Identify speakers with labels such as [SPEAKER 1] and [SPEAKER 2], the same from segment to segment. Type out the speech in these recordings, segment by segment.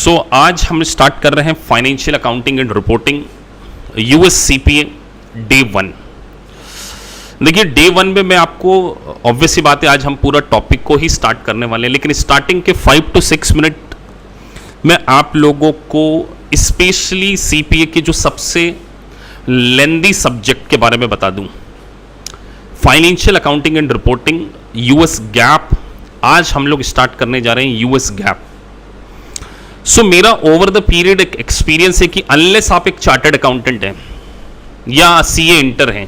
[SPEAKER 1] आज हम स्टार्ट कर रहे हैं financial accounting and reporting US CPA day 1। देखिए डे 1 में मैं आपको ऑब्वियस सी बात है आज हम पूरा टॉपिक को ही स्टार्ट करने वाले हैं, लेकिन स्टार्टिंग के 5 to 6 मिनट मैं आप लोगों को स्पेशली सीपीए के जो सबसे लेंदी सब्जेक्ट के बारे में बता दूं। Financial accounting and reporting US gap, आज हम लोग स्टार्ट करने जा रहे हैं यूएस गैप। सो मेरा ओवर द पीरियड एक एक्सपीरियंस है कि अनलेस आप एक चार्टर्ड अकाउंटेंट हैं या सीए इंटर हैं,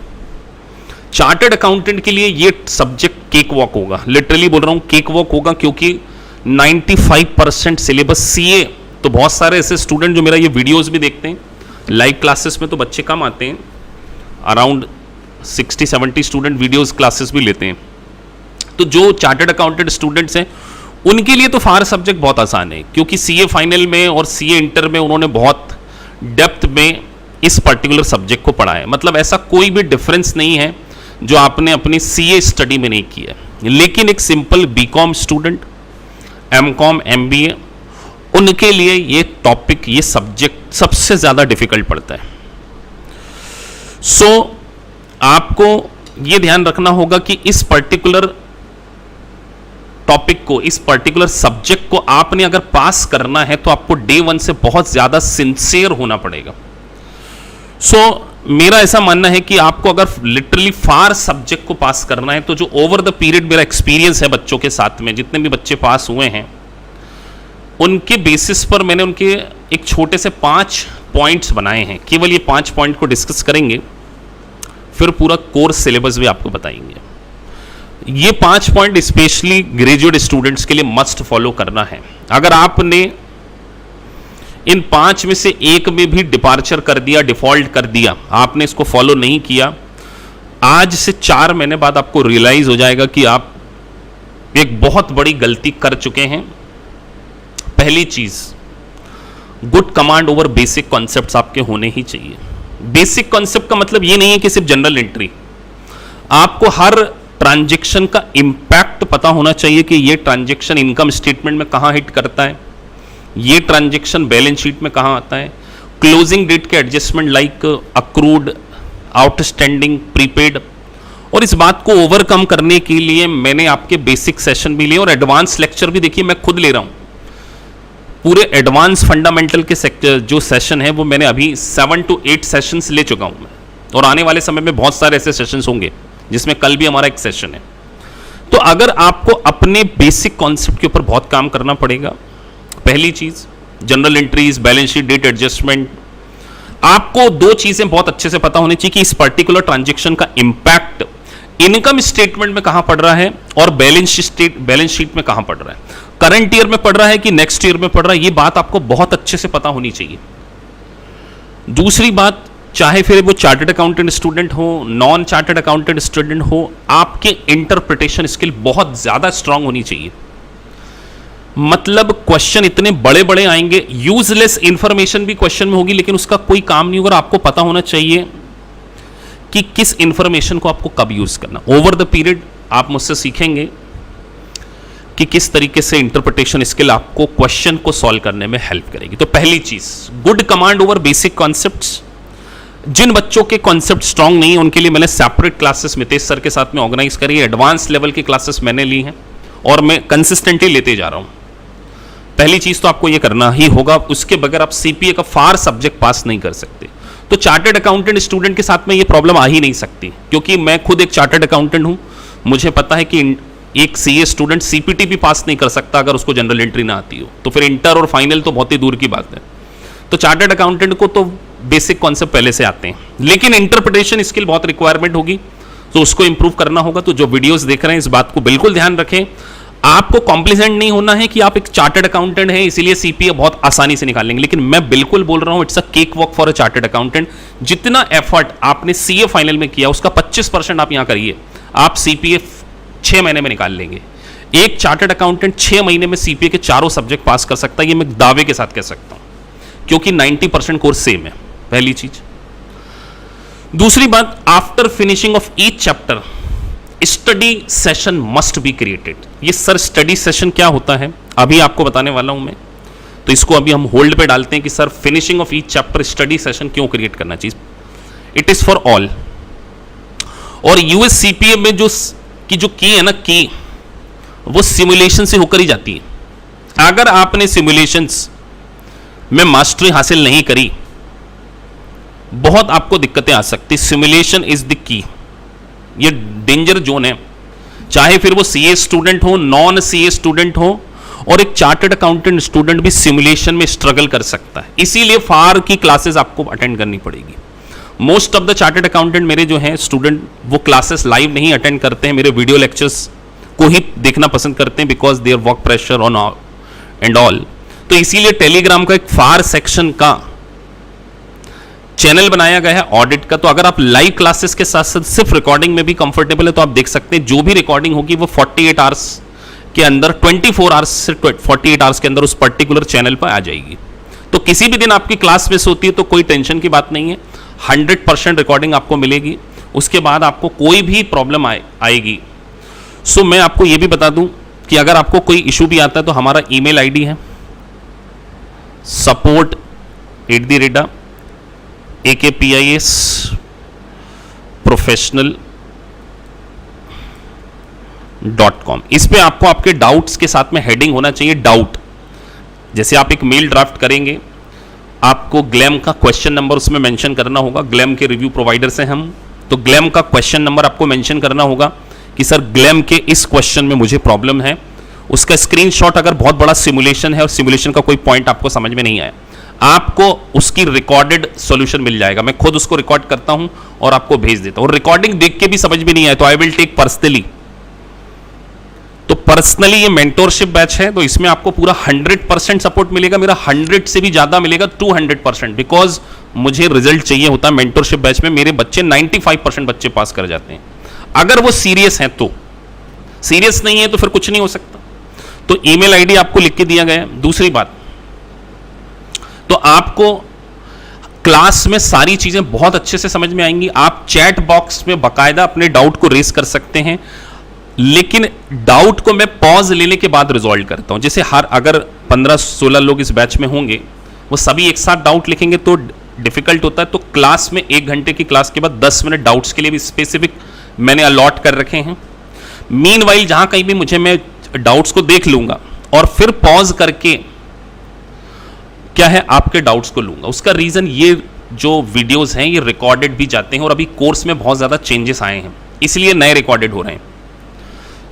[SPEAKER 1] चार्टर्ड अकाउंटेंट के लिए ये सब्जेक्ट केक वॉक होगा। लिटरली बोल रहा हूं केक वॉक होगा, क्योंकि 95% सिलेबस सीए। तो बहुत सारे ऐसे स्टूडेंट जो मेरा ये वीडियोस भी देखते हैं, लाइव क्लासेस में तो बच्चे कम आते हैं, अराउंड 60-70 स्टूडेंट वीडियोस क्लासेस भी लेते हैं। तो जो चार्टर्ड अकाउंटेंट स्टूडेंट्स हैं उनके लिए तो फार सब्जेक्ट बहुत आसान है, क्योंकि सीए फाइनल में और सीए इंटर में उन्होंने बहुत डेप्थ में इस पर्टिकुलर सब्जेक्ट को पढ़ा है। मतलब ऐसा कोई भी डिफरेंस नहीं है जो आपने अपनी सीए स्टडी में नहीं किया है। लेकिन एक simple BCom student, MCom, MBA, उनके लिए ये टॉपिक, ये सब्जेक्ट सबसे ज़्यादा डिफिकल्ट पड़ता है। सो आपको ये ध्यान रखना होगा कि इस पर्टिकुलर टॉपिक को, इस पर्टिकुलर सब्जेक्ट को आपने अगर पास करना है तो आपको डे 1 से बहुत ज़्यादा सिंसियर होना पड़ेगा। मेरा ऐसा मानना है कि आपको अगर लिटरली फार सब्जेक्ट को पास करना है तो जो ओवर द पीरियड मेरा एक्सपीरियंस है बच्चों के साथ में, जितने भी बच्चे पास हुए हैं उनके बेसिस पर मैंने उनके एक छोटे से 5 पॉइंट्स बनाए हैं। केवल ये 5 पॉइंट को डिस्कस करेंगे, फिर पूरा कोर्स सिलेबस भी आपको बताएंगे। ये 5 पॉइंट स्पेशली ग्रेजुएट स्टूडेंट्स के लिए मस्ट फॉलो करना है। अगर आपने इन 5 में से एक में भी डिपार्चर कर दिया, डिफॉल्ट कर दिया, आपने इसको फॉलो नहीं किया, आज से 4 महीने बाद आपको रियलाइज हो जाएगा कि आप एक बहुत बड़ी गलती कर चुके हैं। पहली चीज, good command over basic concepts आपके होने ही चाहिए। बेसिक कॉन्सेप्ट का मतलब ये नहीं है कि सिर्फ जनरल एंट्री, आपको हर ट्रांजैक्शन का इंपैक्ट पता होना चाहिए कि ये ट्रांजैक्शन इनकम स्टेटमेंट में कहां हिट करता है, ये ट्रांजैक्शन बैलेंस शीट में कहां आता है, क्लोजिंग डेट के adjustment like accrued, outstanding, prepaid. और इस बात को ओवरकम करने के लिए मैंने आपके बेसिक सेशन भी लिए और एडवांस लेक्चर भी, देखिए मैं खुद ले रहा हूं। पूरे एडवांस फंडामेंटल के सेक्टर जो सेशन है वो मैंने अभी 7 to 8 सेशंस ले चुका हूं मैं, और आने वाले समय में बहुत सारे ऐसे सेशंस होंगे, जिसमें कल भी हमारा एक सेशन है। तो अगर आपको अपने बेसिक कॉन्सेप्ट के ऊपर बहुत काम करना पड़ेगा। पहली चीज, journal entries, balance sheet, date adjustment. आपको 2 चीजें बहुत अच्छे से पता होनी चाहिए कि इस पर्टिकुलर ट्रांजैक्शन का इंपैक्ट इनकम स्टेटमेंट में कहां पड़ रहा है और बैलेंस शीट में कहां पड़ रहा है, करंट ईयर में पड़ रहा है कि नेक्स्ट ईयर में पड़ रहा है। ये बात आपको बहुत अच्छे से पता होनी चाहिए। दूसरी बात, चाहे फिर वो चार्टर्ड अकाउंटेंट स्टूडेंट हो, नॉन चार्टर्ड अकाउंटेंट स्टूडेंट हो, आपके इंटरप्रिटेशन स्किल बहुत ज्यादा स्ट्रांग होनी चाहिए। मतलब क्वेश्चन इतने बड़े बड़े आएंगे, यूजलेस इंफॉर्मेशन भी क्वेश्चन में होगी, लेकिन उसका कोई काम नहीं होगा। आपको पता होना चाहिए कि किस इंफॉर्मेशन को आपको कब यूज करना। ओवर द पीरियड आप मुझसे सीखेंगे कि किस तरीके से इंटरप्रिटेशन स्किल आपको क्वेश्चन को सॉल्व करने में हेल्प करेगी। तो पहली चीज, good command over basic concepts. जिन बच्चों के कॉन्सेप्ट स्ट्रांग नहीं है उनके लिए मैंने सेपरेट क्लासेस मितेश सर के साथ में ऑर्गेनाइज करी है। एडवांस लेवल की क्लासेस मैंने ली हैं और मैं कंसिस्टेंटली लेते जा रहा हूं। पहली चीज तो आपको ये करना ही होगा, उसके बगैर आप सीपीए का फार सब्जेक्ट पास नहीं कर सकते। तो चार्टर्ड अकाउंटेंट स्टूडेंट के साथ में ये प्रॉब्लम आ ही नहीं सकती, क्योंकि मैं खुद एक चार्टर्ड अकाउंटेंट हूं। मुझे पता है कि एक सीए स्टूडेंट सीपीटी भी पास नहीं कर सकता अगर उसको जनरल एंट्री ना आती हो, तो फिर इंटर और फाइनल तो बहुत ही दूर की बात है। तो चार्टर्ड अकाउंटेंट को तो बेसिक कॉन्सेप्ट पहले से आते हैं, लेकिन इंटरप्रिटेशन स्किल बहुत रिक्वायरमेंट होगी, तो उसको इंप्रूव करना होगा। तो जो वीडियोस देख रहे हैं इस बात को बिल्कुल ध्यान रखें। आपको कॉम्प्लिसेंट नहीं होना है कि आप एक चार्टर्ड अकाउंटेंट हैं इसीलिए सीपीए बहुत आसानी से निकाल लेंगे, लेकिन मैं बिल्कुल बोल रहा हूं it's a cake walk for a chartered accountant. जितना एफर्ट आपने सीए फाइनल में किया उसका 25% आप यहां करिए, आप सीपीए 6 महीने में निकाल लेंगे। एक चार्टर्ड अकाउंटेंट 6 महीने में सीपीए के चारों सब्जेक्ट पास कर सकता है, ये मैं दावे के साथ कह सकता हूं, क्योंकि 90% कोर्स सेम है। पहली चीज। दूसरी बात, after finishing of each chapter study session must be created. ये सर स्टडी सेशन क्या होता है अभी आपको बताने वाला हूं मैं। तो तो इसको अभी हम होल्ड पे डालते हैं कि sir finishing of each chapter study session क्यों क्रिएट करना चाहिए। It is for all. और यूएस सीपीए में जो की है ना, की वो सिमुलेशन से होकर ही जाती है। अगर आपने सिमुलेशंस में मास्टरी हासिल नहीं करी, बहुत आपको दिक्कतें आ सकती। Simulation is the key. ये डेंजर जोन है, चाहे फिर वो सीए स्टूडेंट हो, नॉन सीए स्टूडेंट हो, और एक चार्टर्ड अकाउंटेंट स्टूडेंट भी सिमुलेशन में स्ट्रगल कर सकता है। इसीलिए फार की क्लासेस आपको अटेंड करनी पड़ेगी। Most of the chartered accountant मेरे जो हैं स्टूडेंट, वो क्लासेस लाइव नहीं अटेंड करते हैं, मेरे वीडियो लेक्चर्स को ही देखना पसंद करते हैं, because their work pressure on and all. तो इसीलिए टेलीग्राम का एक फार सेक्शन का चैनल बनाया गया है ऑडिट का। तो अगर आप लाइव क्लासेस के साथ साथ सिर्फ रिकॉर्डिंग में भी कंफर्टेबल है तो आप देख सकते हैं, जो भी रिकॉर्डिंग होगी वो 48 आवर्स के अंदर, 24 आवर्स से 48 आवर्स के अंदर उस पर्टिकुलर चैनल पर आ जाएगी। तो किसी भी दिन आपकी क्लास मिस होती है तो कोई टेंशन की बात नहीं है, 100% रिकॉर्डिंग आपको मिलेगी। उसके बाद आपको कोई भी प्रॉब्लम आएगी। सो मैं आपको यह भी बता दूं कि अगर आपको कोई इशू भी आता है तो हमारा ईमेल आईडी है support@akpsprofessional.com। इस पे आपको आपके डाउट्स के साथ में हेडिंग होना चाहिए डाउट। जैसे आप एक मेल ड्राफ्ट करेंगे, आपको ग्लैम का क्वेश्चन नंबर उसमें मेंशन करना होगा। ग्लैम के रिव्यू प्रोवाइडर से हम, तो ग्लैम का क्वेश्चन नंबर आपको मेंशन करना होगा कि सर ग्लैम के इस क्वेश्चन में मुझे प्रॉब्लम है। उसका स्क्रीनशॉट, अगर बहुत बड़ा सिमुलेशन है और सिमुलेशन का कोई पॉइंट आपको समझ में नहीं आया, आपको उसकी रिकॉर्डेड सॉल्यूशन मिल जाएगा। मैं खुद उसको रिकॉर्ड करता हूं और आपको भेज देता हूं। और रिकॉर्डिंग देख के भी समझ में नहीं आया तो आई विल टेक पर्सनली। तो पर्सनली ये मेंटोरशिप बैच है, तो इसमें आपको पूरा 100% सपोर्ट मिलेगा। मेरा 100 से भी ज्यादा मिलेगा, 200%, बिकॉज मुझे रिजल्ट चाहिए होता है। मेंटोरशिप बैच में मेरे बच्चे 95% बच्चे पास कर जाते हैं, अगर वो सीरियस हैं तो। सीरियस नहीं है तो फिर कुछ नहीं हो सकता। तो ईमेल आईडी आपको लिख के दिया गया है। दूसरी बात, तो आपको क्लास में सारी चीजें बहुत अच्छे से समझ में आएंगी। आप चैट बॉक्स में बाकायदा अपने डाउट को रेज कर सकते हैं, लेकिन डाउट को मैं पॉज लेने के बाद रिजॉल्व करता हूं। जैसे अगर 15-16 लोग इस बैच में होंगे, वो सभी एक साथ डाउट लिखेंगे तो डिफिकल्ट होता है। तो क्लास में 1 घंटे की क्लास के बाद 10 मिनट डाउट्स के लिए भी स्पेसिफिक मैंने अलॉट कर रखे हैं। मीनवाइल जहां कहीं भी मुझे, मैं डाउट्स को देख लूंगा और फिर पॉज करके क्या है आपके डाउट्स को लूंगा। उसका रीजन, ये जो वीडियोस हैं ये रिकॉर्डेड भी जाते हैं और अभी कोर्स में बहुत ज्यादा चेंजेस आए हैं, इसलिए नए रिकॉर्डेड हो रहे हैं।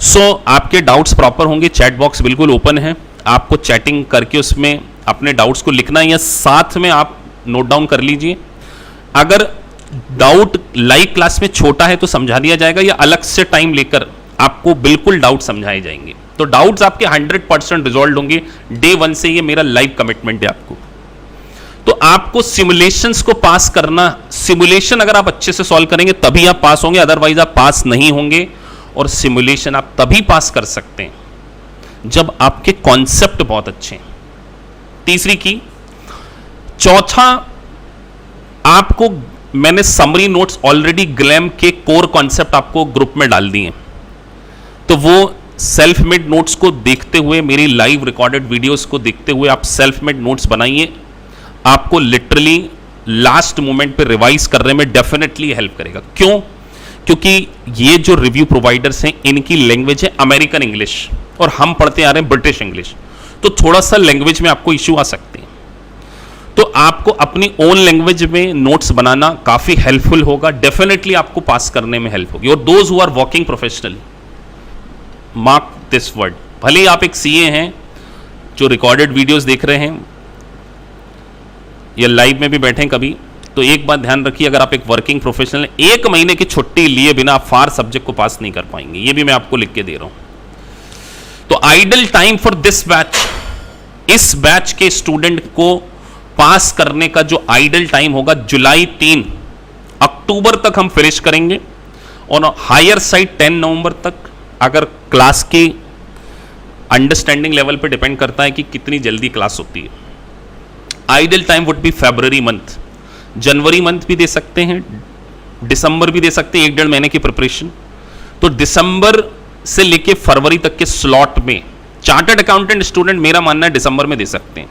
[SPEAKER 1] सो आपके डाउट्स प्रॉपर होंगे। चैट बॉक्स बिल्कुल ओपन है, आपको चैटिंग करके उसमें अपने डाउट्स को लिखना है या साथ में आप नोट डाउन कर लीजिए। अगर डाउट लाइव क्लास में छोटा है तो समझा दिया जाएगा, या अलग से टाइम लेकर आपको बिल्कुल डाउट समझाए जाएंगे। तो डाउट्स आपके 100% रिजॉल्व होंगे डे 1 से, ये मेरा लाइव कमिटमेंट है आपको। तो आपको सिमुलेशंस को पास करना, सिमुलेशन अगर आप अच्छे से सॉल्व करेंगे तभी आप पास होंगे, अदरवाइज आप पास नहीं होंगे। और सिमुलेशन आप तभी पास कर सकते हैं जब आपके कॉन्सेप्ट बहुत अच्छे हैं। तीसरी की। चौथा, आपको मैंने समरी नोट्स ऑलरेडी ग्लैम के कोर कॉन्सेप्ट आपको ग्रुप में डाल दिए, तो वो सेल्फ मेड नोट्स को देखते हुए, मेरी लाइव रिकॉर्डेड वीडियोस को देखते हुए आप सेल्फ मेड नोट्स बनाइए। आपको लिटरली लास्ट मोमेंट पे रिवाइज करने में डेफिनेटली हेल्प करेगा। क्यों? क्योंकि ये जो रिव्यू प्रोवाइडर्स हैं इनकी लैंग्वेज है अमेरिकन इंग्लिश और हम पढ़ते आ रहे हैं ब्रिटिश इंग्लिश, तो थोड़ा सा लैंग्वेज में आपको इश्यू आ सकते हैं। तो आपको अपनी ओन लैंग्वेज में नोट्स बनाना काफी हेल्पफुल होगा, डेफिनेटली आपको पास करने में हेल्प होगी। और those who are working professional, mark this word, भले ही आप एक सीए हैं जो रिकॉर्डेड वीडियोस देख रहे हैं या लाइव में भी बैठे हैं कभी, तो एक बात ध्यान रखिए, अगर आप एक वर्किंग प्रोफेशनल हैं, 1 महीने की छुट्टी लिए बिना आप फार सब्जेक्ट को पास नहीं कर पाएंगे। ये भी मैं आपको लिख के दे रहा हूं। तो idle time for this batch, इस बैच के स्टूडेंट को पास करने का जो आइडल टाइम होगा जुलाई 3, अक्टूबर तक हम फिनिश करेंगे और हायर साइड 10 नवंबर तक। अगर क्लास की अंडरस्टैंडिंग लेवल पे डिपेंड करता है कि कितनी जल्दी क्लास होती है। Idle time would be February month, January month भी दे सकते हैं, दिसंबर भी दे सकते हैं, 1-1.5 महीने की प्रिपरेशन। तो दिसंबर से लेके फरवरी तक के स्लॉट में चार्टर्ड अकाउंटेंट स्टूडेंट, मेरा मानना है दिसंबर में दे सकते हैं।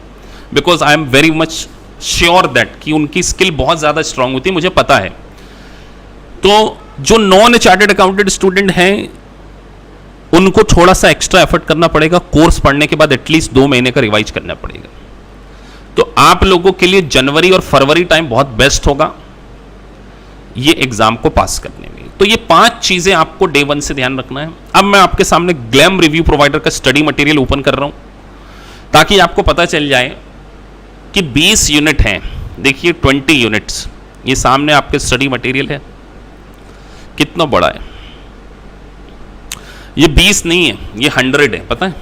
[SPEAKER 1] Because I am very much sure that कि उनकी स्किल बहुत ज़्यादा स्ट्रांग होती है, मुझे पता है। तो जो नॉन चार्टर्ड अकाउंटेंट स्टूडेंट हैं उनको थोड़ा सा एक्स्ट्रा एफर्ट करना पड़ेगा, कोर्स पढ़ने के बाद एटलीस्ट 2 महीने का रिवाइज करना पड़ेगा। तो आप लोगों के लिए जनवरी और फरवरी टाइम बहुत बेस्ट होगा ये एग्जाम को पास करने में। तो ये 5 चीजें आपको डे 1 से ध्यान रखना है। अब मैं आपके सामने ग्लैम रिव्यू प्रोवाइडर का स्टडी मटेरियल ओपन कर रहा हूं ताकि आपको पता चल जाए कि 20 यूनिट हैं। देखिए 20 यूनिट्स, ये सामने आपके स्टडी मटेरियल है, कितना बड़ा है। ये 20 नहीं है, ये 100 है, पता है।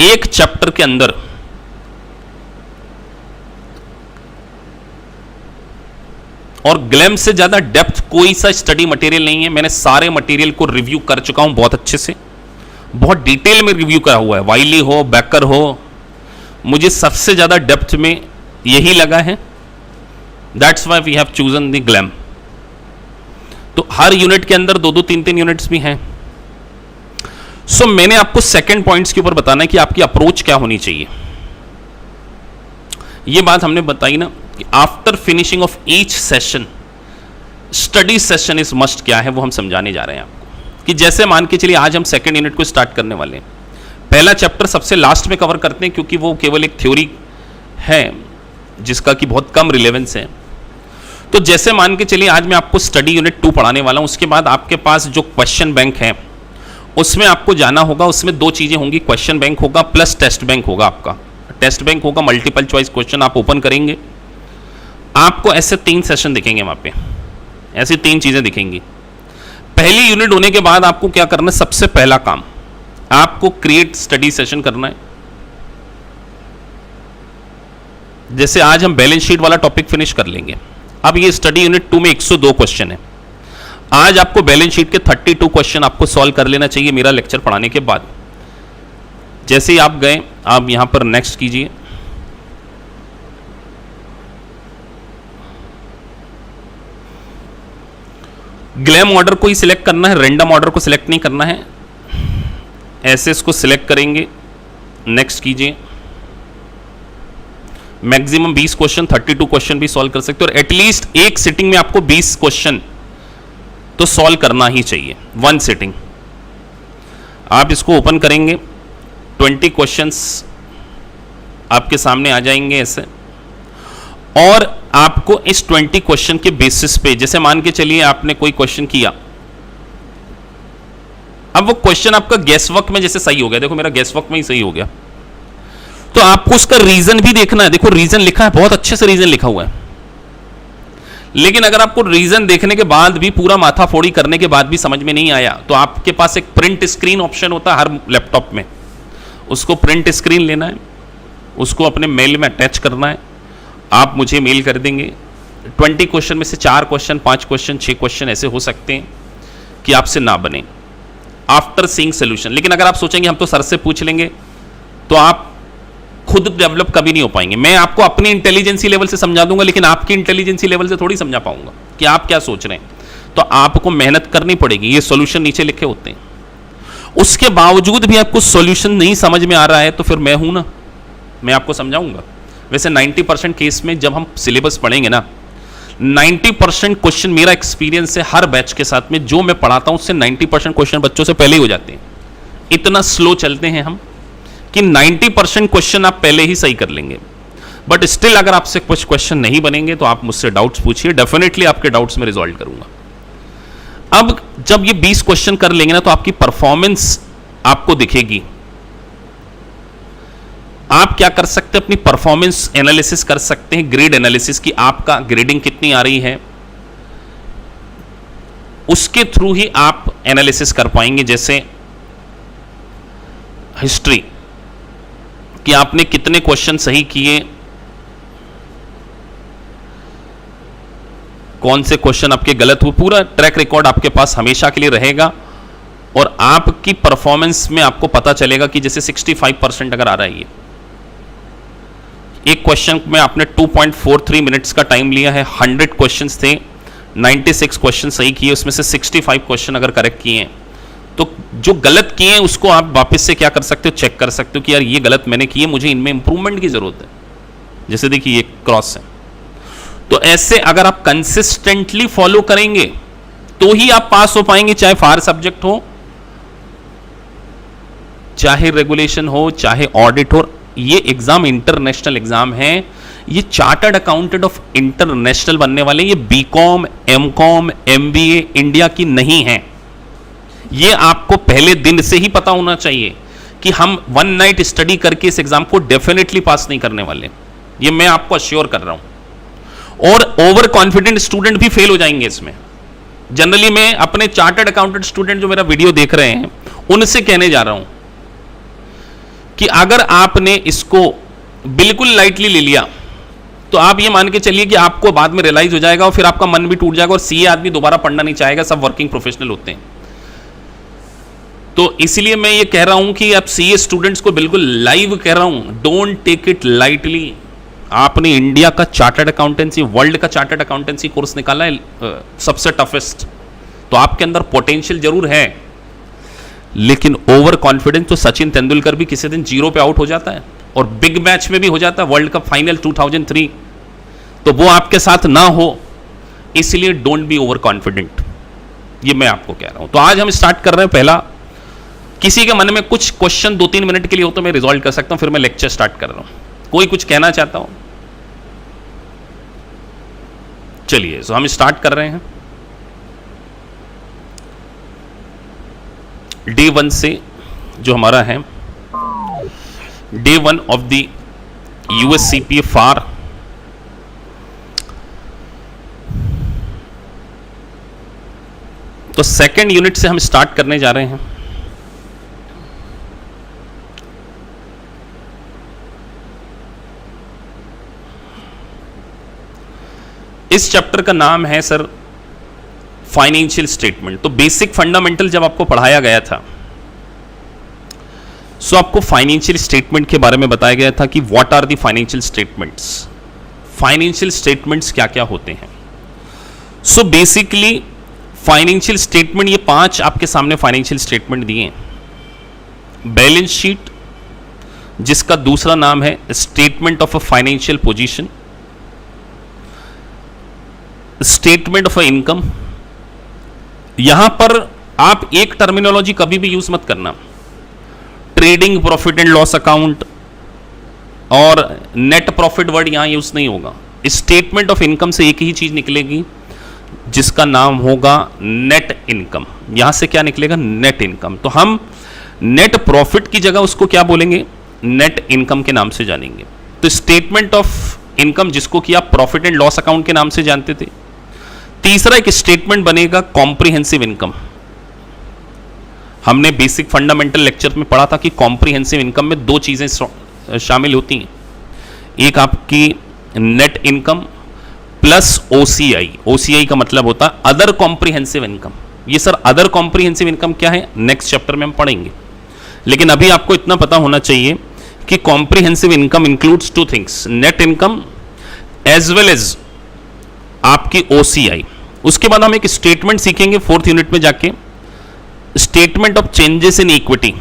[SPEAKER 1] एक चैप्टर के अंदर और ग्लैम से ज्यादा डेप्थ कोई सा स्टडी मटेरियल नहीं है। मैंने सारे मटेरियल को रिव्यू कर चुका हूं बहुत अच्छे से, बहुत डिटेल में रिव्यू करा हुआ है। वाइली हो, बैकर हो, मुझे सबसे ज्यादा डेप्थ में यही लगा है। That's why we have chosen the glam. तो हर यूनिट के अंदर 2-2, 3-3 यूनिट्स भी हैं। सो मैंने आपको सेकंड पॉइंट्स के ऊपर बताना है कि आपकी अप्रोच क्या होनी चाहिए। ये बात हमने बताई ना कि after finishing of each session study session is must क्या है, वो हम समझाने जा रहे हैं आपको। कि जैसे मान के चलिए आज हम सेकंड यूनिट को स्टार्ट करने वाले हैं। पहला चैप्टर सबसे लास्ट में कवर करते हैं क्योंकि वो केवल एक थ्योरी है जिसका कि बहुत कम रिलेवेंस है। तो जैसे मान के चलिए आज मैं आपको स्टडी यूनिट 2 पढ़ाने वाला हूं, उसके बाद आपके पास जो क्वेश्चन बैंक है उसमें आपको जाना होगा। उसमें 2 चीजें होंगी, क्वेश्चन बैंक होगा प्लस टेस्ट बैंक होगा। आपका टेस्ट बैंक होगा, मल्टीपल चॉइस क्वेश्चन आप ओपन करेंगे, आपको ऐसे 3 सेशन दिखेंगे वहां पे, ऐसी 3 चीजें दिखेंगी। पहली यूनिट होने के बाद आपको क्या करना है, सबसे पहला काम आपको क्रिएट स्टडी सेशन करना है। जैसे आज हम बैलेंस शीट वाला टॉपिक फिनिश कर लेंगे। अब ये स्टडी यूनिट 2 में 102 क्वेश्चन है। आज आपको बैलेंस शीट के 32 क्वेश्चन आपको सॉल्व कर लेना चाहिए मेरा लेक्चर पढ़ाने के बाद। जैसे ही आप गए, आप यहां पर नेक्स्ट कीजिए। ग्लैम ऑर्डर को ही सिलेक्ट करना है, रैंडम ऑर्डर को सिलेक्ट नहीं करना है। ऐसे इसको सिलेक्ट करेंगे, नेक्स्ट कीजिए। मैक्सिमम 20 क्वेश्चन, 32 क्वेश्चन भी सॉल्व कर सकते हो और एटलीस्ट एक सिटिंग में आपको 20 क्वेश्चन तो सॉल्व करना ही चाहिए, 1 सिटिंग। आप इसको ओपन करेंगे, 20 क्वेश्चंस आपके सामने आ जाएंगे ऐसे। और आपको इस 20 क्वेश्चन के बेसिस पे, जैसे मान के चलिए आपने कोई क्वेश्चन किया, अब वो क्वेश्चन आपका गैस वर्क में जैसे सही हो गया, देखो मेरा गैस वर्क में ही सही हो गया, तो आपको उसका रीजन भी देखना है। देखो रीजन लिखा है, बहुत अच्छे से रीजन लिखा हुआ है। लेकिन अगर आपको रीजन देखने के बाद भी, पूरा माथा फोड़ी करने के बाद भी समझ में नहीं आया, तो आपके पास एक प्रिंट स्क्रीन ऑप्शन होता है हर लैपटॉप में, उसको प्रिंट स्क्रीन लेना है, उसको अपने मेल में अटैच करना है, आप मुझे मेल कर देंगे। 20 क्वेश्चन में से 4 क्वेश्चन, 5 क्वेश्चन, 6 क्वेश्चन ऐसे हो सकते हैं कि आपसे ना बने आफ्टर सीइंग सोल्यूशन। लेकिन अगर आप सोचेंगे हम तो सर से पूछ लेंगे, तो आप खुद डेवलप कभी नहीं हो पाएंगे। मैं आपको अपनी इंटेलिजेंसी लेवल से समझा दूंगा, लेकिन आपकी इंटेलिजेंसी लेवल से थोड़ी समझा पाऊंगा कि आप क्या सोच रहे हैं। तो आपको मेहनत करनी पड़ेगी। ये सॉल्यूशन नीचे लिखे होते हैं, उसके बावजूद भी आपको सॉल्यूशन नहीं समझ में आ रहा है, तो फिर मैं हूं ना, मैं आपको समझाऊंगा। वैसे 90% केस में जब हम सिलेबस पढ़ेंगे ना, 90% क्वेश्चन, मेरा एक्सपीरियंस है हर बैच के साथ में, जो मैं पढ़ाता हूं उससे 90% क्वेश्चन बच्चों से पहले ही हो जाते हैं। इतना स्लो चलते हैं हम कि 90% क्वेश्चन आप पहले ही सही कर लेंगे। बट स्टिल अगर आपसे कुछ क्वेश्चन नहीं बनेंगे तो आप मुझसे डाउट्स पूछिए, डेफिनेटली आपके डाउट्स में रिजॉल्व करूंगा। अब जब ये 20 क्वेश्चन कर लेंगे ना, तो आपकी परफॉर्मेंस आपको दिखेगी। आप क्या कर सकते हैं, अपनी परफॉर्मेंस एनालिसिस कर सकते हैं, ग्रेड एनालिसिस की आपका ग्रेडिंग कितनी आ रही है, उसके थ्रू ही आप एनालिसिस कर पाएंगे। जैसे हिस्ट्री कि आपने कितने क्वेश्चन सही किए, कौन से क्वेश्चन आपके गलत हुए, पूरा ट्रैक रिकॉर्ड आपके पास हमेशा के लिए रहेगा। और आपकी परफॉर्मेंस में आपको पता चलेगा कि जैसे 65% अगर आ रहा है, ये एक क्वेश्चन में आपने 2.43 मिनट्स का टाइम लिया है, 100 क्वेश्चंस थे, 96 क्वेश्चन सही किए, उसमें से 65 क्वेश्चन अगर करेक्ट किए हैं, तो जो गलत किए हैं उसको आप वापस से क्या कर सकते हो, चेक कर सकते हो कि यार ये गलत मैंने किए, मुझे इनमें इंप्रूवमेंट की जरूरत है। जैसे देखिए ये क्रॉस है, तो ऐसे अगर आप कंसिस्टेंटली फॉलो करेंगे तो ही आप पास हो पाएंगे, चाहे फार सब्जेक्ट हो, चाहे रेगुलेशन हो, चाहे ऑडिट हो। ये एग्जाम इंटरनेशनल एग्जाम है, ये चार्टर्ड अकाउंटेंट ऑफ इंटरनेशनल बनने वाले, ये बीकॉम, एमकॉम, एमबीए इंडिया की नहीं है। ये आपको पहले दिन से ही पता होना चाहिए कि हम वन नाइट स्टडी करके इस एग्जाम को डेफिनेटली पास नहीं करने वाले, ये मैं आपको अश्योर कर रहा हूं। और ओवर कॉन्फिडेंट स्टूडेंट भी फेल हो जाएंगे इसमें। जनरली मैं अपने चार्टर्ड अकाउंटेंट स्टूडेंट जो मेरा वीडियो देख रहे हैं उनसे कहने जा रहा हूं कि अगर आपने इसको बिल्कुल लाइटली ले लिया तो आप ये मान के चलिए कि आपको बाद में रियलाइज हो जाएगा और फिर आपका मन भी टूट जाएगा और सीए आदमी दोबारा पढ़ना नहीं चाहेगा, सब वर्किंग प्रोफेशनल होते हैं। तो इसलिए मैं ये कह रहा हूं कि अब सीए स्टूडेंट्स को बिल्कुल लाइव कह रहा हूं, डोंट टेक इट लाइटली। आपने इंडिया का चार्टर्ड अकाउंटेंसी, वर्ल्ड का चार्टर्ड अकाउंटेंसी कोर्स निकाला है, सबसे टफेस्ट, तो आपके अंदर पोटेंशियल जरूर है, लेकिन ओवर कॉन्फिडेंस तो सचिन तेंदुलकर भी किसी दिन 0 पे आउट हो जाता है और बिग मैच में भी हो जाता है, वर्ल्ड कप फाइनल 2003, तो वो आपके साथ ना हो, इसलिए डोंट बी ओवर कॉन्फिडेंट, ये मैं आपको कह रहा हूं। तो आज हम स्टार्ट कर रहे हैं। पहला, किसी के मन में कुछ क्वेश्चन 2-3 मिनट के लिए हो तो मैं रिजॉल्व कर सकता हूं, फिर मैं लेक्चर स्टार्ट कर रहा हूं। कोई कुछ कहना चाहता हो? चलिए, तो हम स्टार्ट कर रहे हैं डे 1 से, जो हमारा है डे 1 ऑफ द यूएससीपीए फार। तो सेकेंड यूनिट से हम स्टार्ट करने जा रहे हैं। इस चैप्टर का नाम है सर फाइनेंशियल स्टेटमेंट। तो बेसिक फंडामेंटल जब आपको पढ़ाया गया था, सो आपको फाइनेंशियल स्टेटमेंट के बारे में बताया गया था कि what are the financial statements, financial statements क्या क्या होते हैं। सो बेसिकली फाइनेंशियल स्टेटमेंट, ये 5 आपके सामने फाइनेंशियल स्टेटमेंट दिए हैं। बैलेंस शीट, जिसका दूसरा नाम है statement of a financial position, statement of income. यहां पर आप एक टर्मिनोलॉजी कभी भी यूज मत करना, trading profit and loss account और नेट प्रॉफिट वर्ड यहां यूज नहीं होगा। स्टेटमेंट ऑफ इनकम से एक ही चीज निकलेगी, जिसका नाम होगा नेट इनकम। यहां से क्या निकलेगा? Net income. तो हम नेट प्रॉफिट की जगह उसको क्या बोलेंगे? नेट इनकम के नाम से जानेंगे। तो स्टेटमेंट ऑफ इनकम, जिसको कि आप प्रॉफिट एंड लॉस अकाउंट के नाम से जानते थे। तीसरा एक स्टेटमेंट बनेगा कॉम्प्रिहेंसिव इनकम। हमने बेसिक फंडामेंटल लेक्चर में पढ़ा था कि कॉम्प्रिहेंसिव इनकम में 2 चीजें शामिल होती हैं, एक आपकी net income plus OCI. OCI का मतलब होता है अदर कॉम्प्रिहेंसिव इनकम। ये सर अदर कॉम्प्रिहेंसिव इनकम क्या है, नेक्स्ट चैप्टर में हम पढ़ेंगे, लेकिन अभी आपको इतना पता होना चाहिए कि comprehensive income includes 2 things, net income as well as आपकी ओसीआई। उसके बाद हम एक स्टेटमेंट सीखेंगे 4th यूनिट में जाके, statement of changes in equity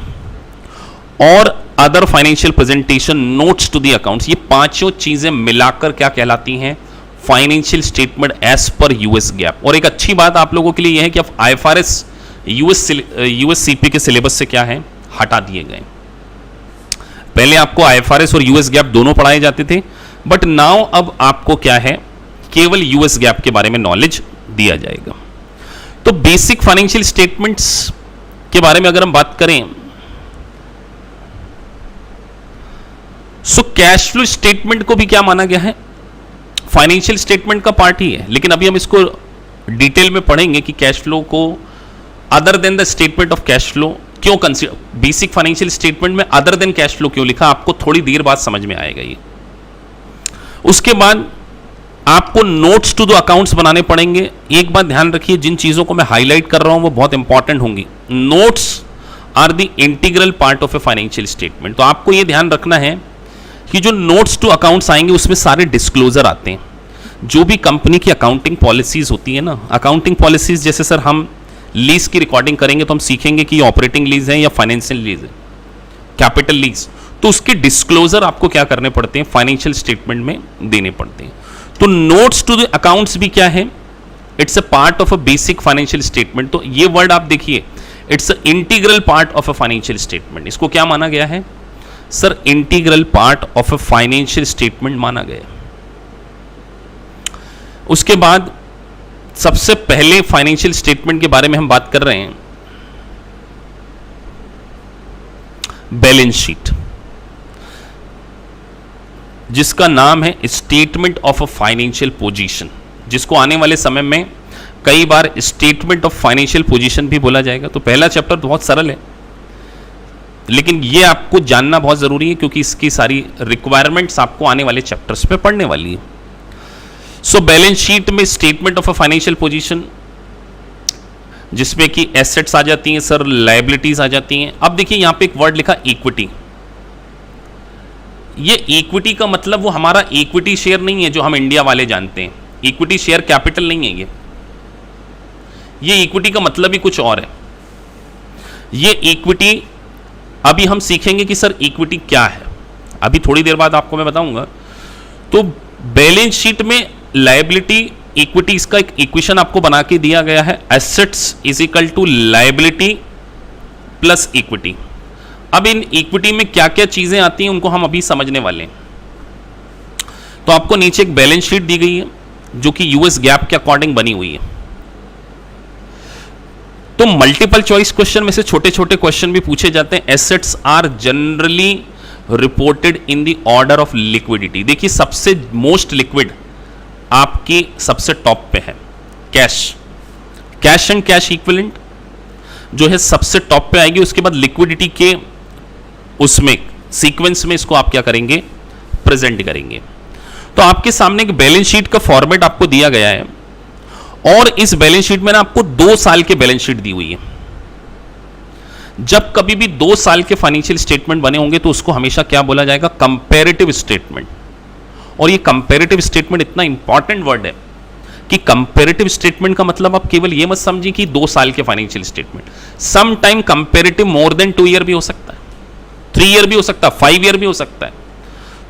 [SPEAKER 1] और other financial presentation, notes to the accounts. ये 5 चीजें मिलाकर क्या कहलाती हैं? Financial statement as per US GAAP. और एक अच्छी बात आप लोगों के लिए यह है कि अब आईएफआरएस यूएससीपी के सिलेबस से क्या है, हटा दिए गए। पहले आपको आईएफआरएस और यूएस गैप दोनों पढ़ाए जाते थे, बट नाउ अब आपको क्या है, केवल यूएस गैप के बारे में नॉलेज दिया जाएगा। तो बेसिक फाइनेंशियल स्टेटमेंट्स के बारे में अगर हम बात करें, सो कैश फ्लो स्टेटमेंट को भी क्या माना गया है, फाइनेंशियल स्टेटमेंट का पार्ट ही है। लेकिन अभी हम इसको डिटेल में पढ़ेंगे कि कैश फ्लो को other than the statement of cash flow क्यों कंसीडर, बेसिक फाइनेंशियल स्टेटमेंट में अदर देन कैश फ्लो क्यों लिखा, आपको थोड़ी देर बाद समझ में आएगा ये। उसके बाद आपको नोट्स टू द अकाउंट्स बनाने पड़ेंगे। एक बात ध्यान रखिए, जिन चीजों को मैं हाईलाइट कर रहा हूं वो बहुत इंपॉर्टेंट होंगी। Notes are the integral part of a financial statement. तो आपको यह ध्यान रखना है कि जो नोट्स टू अकाउंट्स आएंगे उसमें सारे डिस्क्लोजर आते हैं। जो भी कंपनी की अकाउंटिंग पॉलिसीज होती है ना, अकाउंटिंग पॉलिसीज जैसे सर हम लीज की रिकॉर्डिंग करेंगे तो हम सीखेंगे कि ये ऑपरेटिंग लीज है या फाइनेंशियल लीज है, कैपिटल लीज, तो उसके डिस्क्लोजर आपको क्या करने पड़ते हैं, फाइनेंशियल स्टेटमेंट में देने पड़ते हैं। तो नोट्स टू द अकाउंट्स भी क्या है, it's a part of a basic financial statement. तो ये वर्ड आप देखिए, it's a integral part of a financial statement. इसको क्या माना गया है sir, integral part of a financial statement माना गया। उसके बाद सबसे पहले फाइनेंशियल स्टेटमेंट के बारे में हम बात कर रहे हैं, बैलेंस शीट, जिसका नाम है statement of a financial position, जिसको आने वाले समय में कई बार स्टेटमेंट ऑफ फाइनेंशियल पोजीशन भी बोला जाएगा। तो पहला चैप्टर बहुत सरल है, लेकिन ये आपको जानना बहुत जरूरी है क्योंकि इसकी सारी रिक्वायरमेंट्स आपको आने वाले चैप्टर्स पे पढ़ने वाली है। सो बैलेंस शीट में statement of a financial position, जिसमें कि एसेट्स आ जाती हैं सर, लायबिलिटीज आ जाती हैं। अब देखिए यहां पे एक वर्ड लिखा इक्विटी। ये इक्विटी का मतलब वो हमारा इक्विटी शेयर नहीं है जो हम इंडिया वाले जानते हैं। इक्विटी शेयर कैपिटल नहीं है ये इक्विटी का मतलब ही कुछ और है। ये इक्विटी अभी हम सीखेंगे कि सर इक्विटी क्या है, अभी थोड़ी देर बाद आपको मैं बताऊंगा। तो बैलेंस शीट में लायबिलिटी इक्विटी, इसका एक इक्वेशन आपको बना के दिया गया है, assets is equal to liability plus equity. अब इन इक्विटी में क्या क्या चीजें आती हैं उनको हम अभी समझने वाले हैं। तो आपको नीचे एक बैलेंस शीट दी गई है जो कि यूएस गैप के अकॉर्डिंग बनी हुई है। तो मल्टीपल चॉइस क्वेश्चन में से छोटे छोटे क्वेश्चन भी पूछे जाते हैं। Assets are generally reported in the order of liquidity. देखिए सबसे मोस्ट लिक्विड आपकी सबसे टॉप पे है cash, cash and cash equivalent जो है सबसे टॉप पे आएगी। उसके बाद लिक्विडिटी के उसमें सीक्वेंस में इसको आप क्या करेंगे, प्रेजेंट करेंगे। तो आपके सामने एक बैलेंस शीट का फॉर्मेट आपको दिया गया है और इस बैलेंस शीट में ना आपको 2 साल के बैलेंस शीट दी हुई है। जब कभी भी 2 साल के फाइनेंशियल स्टेटमेंट बने होंगे तो उसको हमेशा क्या बोला जाएगा, कंपैरेटिव स्टेटमेंट। और ये कंपैरेटिव स्टेटमेंट इतना इंपॉर्टेंट वर्ड है कि कंपैरेटिव स्टेटमेंट का मतलब आप केवल ये मत समझिए कि 2 साल के financial statement, some time comparative more than 2 year भी हो सकता है, 3 ईयर भी हो सकता है, 5 ईयर भी हो सकता है।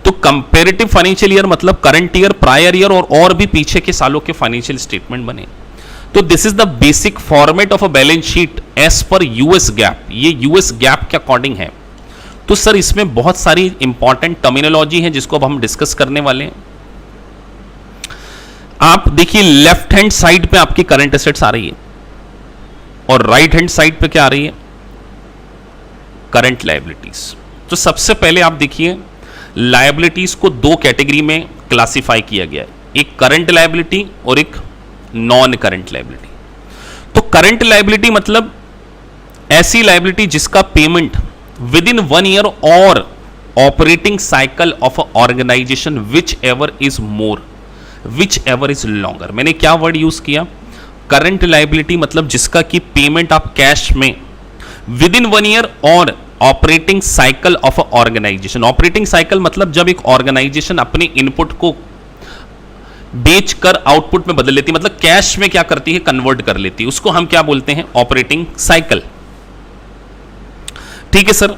[SPEAKER 1] तो कंपैरेटिव फाइनेंशियल ईयर मतलब करंट ईयर, प्रायर ईयर और भी पीछे के सालों के फाइनेंशियल स्टेटमेंट बने। तो this is the basic format of a balance sheet as per US GAAP. ये यूएस गैप के अकॉर्डिंग है। तो सर इसमें बहुत सारी इंपॉर्टेंट टर्मिनोलॉजी है जिसको अब हम डिस्कस करने वाले हैं। आप देखिए लेफ्ट हैंड साइड पे आपकी करंट एसेट्स आ रही है और राइट हैंड साइड पे क्या आ रही है, करंट लायबिलिटीज। तो सबसे पहले आप देखिए लायबिलिटीज को 2 कैटेगरी में क्लासिफाई किया गया है, एक करंट लायबिलिटी और एक नॉन करंट लायबिलिटी। तो करंट लायबिलिटी मतलब ऐसी लायबिलिटी जिसका पेमेंट विद इन 1 ईयर और operating cycle of a organization whichever is more, whichever is longer. मैंने क्या वर्ड यूज किया, करंट लायबिलिटी मतलब जिसका की पेमेंट आप कैश में विद इन 1 ईयर और operating cycle of a organization. Operating cycle मतलब जब एक ऑर्गेनाइजेशन अपने इनपुट को बेचकर आउटपुट में बदल लेती है, मतलब कैश में क्या करती है, कन्वर्ट कर लेती है, उसको हम क्या बोलते हैं, ऑपरेटिंग साइकिल। ठीक है सर।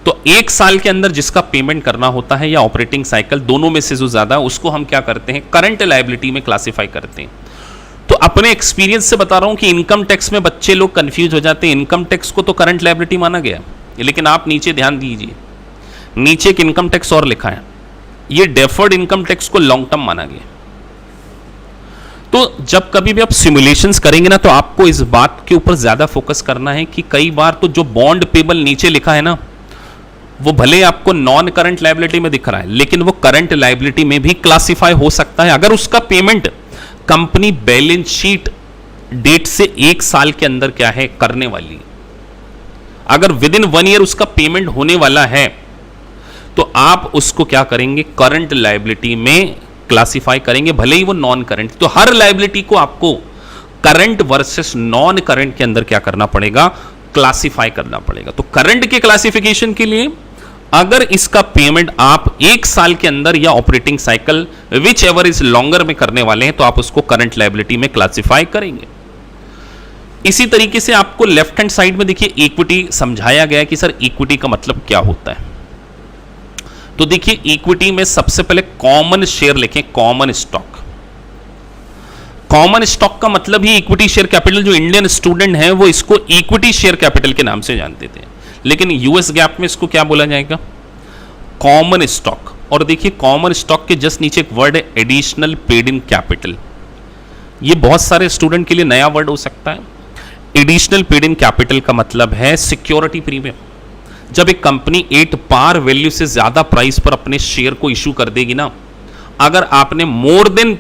[SPEAKER 1] तो 1 साल के अंदर जिसका पेमेंट करना होता है या ऑपरेटिंग साइकिल, दोनों में से जो ज्यादा उसको हम क्या करते हैं, करंट लायबिलिटी में क्लासिफाई करते हैं। तो अपने एक्सपीरियंस से बता रहा हूं कि इनकम टैक्स में बच्चे लोग कंफ्यूज हो जाते हैं। इनकम टैक्स को तो करंट लायबिलिटी माना गया, लेकिन आप नीचे ध्यान दीजिए, नीचे एक इनकम टैक्स और लिखा है, ये डेफर्ड इनकम टैक्स को लॉन्ग टर्म माना गया। तो जब कभी भी आप सिमुलेशंस करेंगे ना, तो आपको इस बात के ऊपर ज्यादा फोकस करना है कि कई बार तो जो बॉन्ड पेबल नीचे लिखा है ना, वो भले आपको नॉन करंट लायबिलिटी में दिख रहा है, लेकिन वो करंट लायबिलिटी में भी क्लासिफाई हो सकता है अगर उसका payment company balance sheet date से 1 साल के अंदर क्या है, करने वाली। अगर विद इन 1 ईयर उसका पेमेंट होने वाला है तो आप उसको क्या करेंगे, करंट लायबिलिटी में क्लासिफाई करेंगे, भले ही वो नॉन करंट। तो हर लायबिलिटी को आपको करंट वर्सेस नॉन करंट के अंदर क्या करना पड़ेगा, क्लासिफाई करना पड़ेगा। तो करंट के क्लासिफिकेशन के लिए अगर इसका पेमेंट आप 1 साल के अंदर या operating cycle whichever is longer में करने वाले हैं तो आप उसको करंट लायबिलिटी में क्लासिफाई करेंगे। इसी तरीके से आपको लेफ्ट हैंड साइड में देखिए इक्विटी समझाया गया है कि सर इक्विटी का मतलब क्या होता है। तो देखिए इक्विटी में सबसे पहले कॉमन शेयर लिखें, कॉमन स्टॉक। कॉमन स्टॉक का मतलब ही इक्विटी शेयर कैपिटल। जो इंडियन स्टूडेंट हैं वो इसको इक्विटी शेयर कैपिटल के नाम से जानते थे, लेकिन यूएस गैप में इसको क्या बोला जाएगा, कॉमन स्टॉक। और देखिए कॉमन स्टॉक के जस्ट नीचे एक वर्ड है एडिशनल पेड इन कैपिटल। ये बहुत सारे स्टूडेंट के लिए नया वर्ड हो सकता है। एडिशनल पेड इन कैपिटल का मतलब है सिक्योरिटी प्रीमियम। जब एक कंपनी 8 पार वैल्यू से ज्यादा प्राइस पर अपने शेयर को इशू कर देगी ना, अगर आपने मोर देन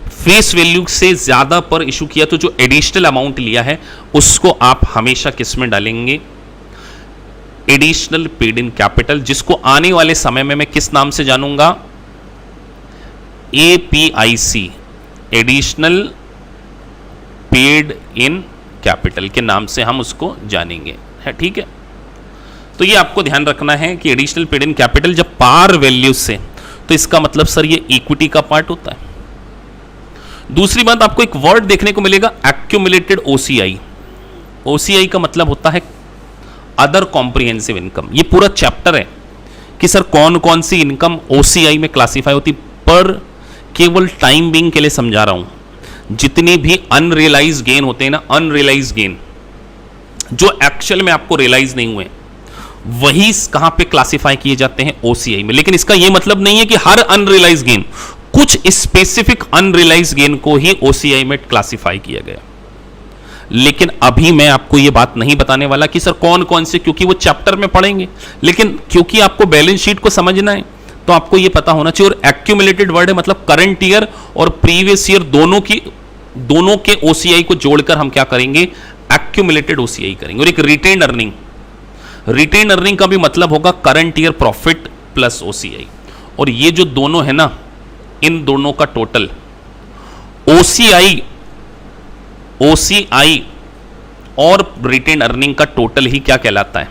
[SPEAKER 1] फेस वैल्यू से ज्यादा पर इशू किया तो जो एडिशनल अमाउंट लिया है उसको आप हमेशा किस में डालेंगे, एडिशनल पेड इन कैपिटल, जिसको आने वाले समय में मैं किस नाम से जानूंगा, APIC, additional paid in capital के नाम से हम उसको जानेंगे, है ठीक है। तो ये आपको ध्यान रखना है कि एडिशनल पेड इन कैपिटल जब पार वैल्यू से, तो इसका मतलब सर ये इक्विटी का पार्ट होता है। दूसरी बात, आपको एक वर्ड देखने को मिलेगा एक्यूमुलेटेड OCI। OCI का मतलब होता है अदर कॉम्प्रिहेंसिव इनकम। ये पूरा चैप्टर है कि सर कौन कौन सी इनकम OCI में क्लासिफाई होती, पर केवल टाइम बिंग के लिए समझा रहा हूं। जितने भी अनरियलाइज गेन होते हैं ना, अनरियलाइज गेन जो एक्चुअल में आपको रियलाइज नहीं हुए, वही कहां पे क्लासिफाई किए जाते हैं, OCI में। लेकिन इसका यह मतलब नहीं है कि हर अनरियलाइज गेन, कुछ स्पेसिफिक अनरियलाइज गेन को ही OCI में क्लासिफाई किया गया। लेकिन अभी मैं आपको यह बात नहीं बताने वाला कि सर कौन कौन से, क्योंकि वो चैप्टर में पढ़ेंगे। लेकिन क्योंकि आपको बैलेंस शीट को समझना है तो आपको यह पता होना चाहिए। और एक्यूमुलेटेड वर्ड है, मतलब करंट ईयर और प्रीवियस ईयर दोनों के OCI को जोड़कर हम क्या करेंगे, एक्यूमुलेटेड OCI करेंगे। और एक रिटेन अर्निंग, रिटेन अर्निंग का भी मतलब होगा current year profit plus OCI। और ये जो दोनों है ना, इन दोनों का टोटल OCI और रिटेन अर्निंग का टोटल ही क्या कहलाता है,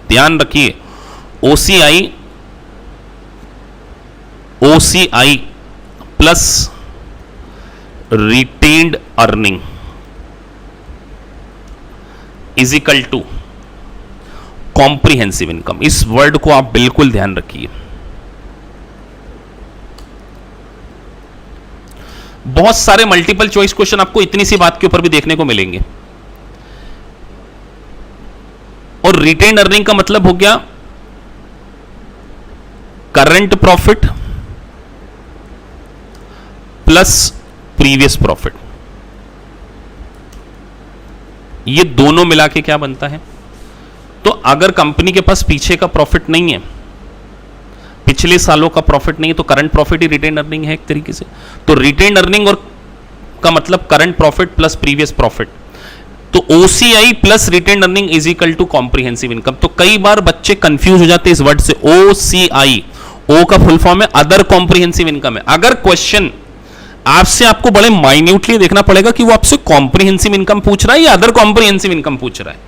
[SPEAKER 1] ध्यान रखिए। OCI plus retained earning is equal to comprehensive income. इस वर्ड को आप बिल्कुल ध्यान रखिए। बहुत सारे मल्टीपल चॉइस क्वेश्चन आपको इतनी सी बात के ऊपर भी देखने को मिलेंगे। और रिटेन अर्निंग का मतलब हो गया current profit plus previous profit. ये दोनों मिला के क्या बनता है, तो अगर कंपनी के पास पीछे का प्रॉफिट नहीं है, पिछले सालों का प्रॉफिट नहीं है, तो करंट प्रॉफिट ही रिटेन अर्निंग है एक तरीके से। तो रिटेन अर्निंग और का मतलब current profit plus previous profit. तो OCI plus retain earning is equal to comprehensive income. तो कई बार बच्चे कंफ्यूज हो जाते हैं इस वर्ड से। OCI, O का फुल फॉर्म है अदर कॉम्प्रिहेंसिव इनकम है। अगर क्वेश्चन आपसे, आपको बड़े माइन्यूटली देखना पड़ेगा कि वो आपसे कॉम्प्रिहेंसिव इनकम पूछ रहा है या अदर कॉम्प्रिहेंसिव इनकम पूछ रहा है।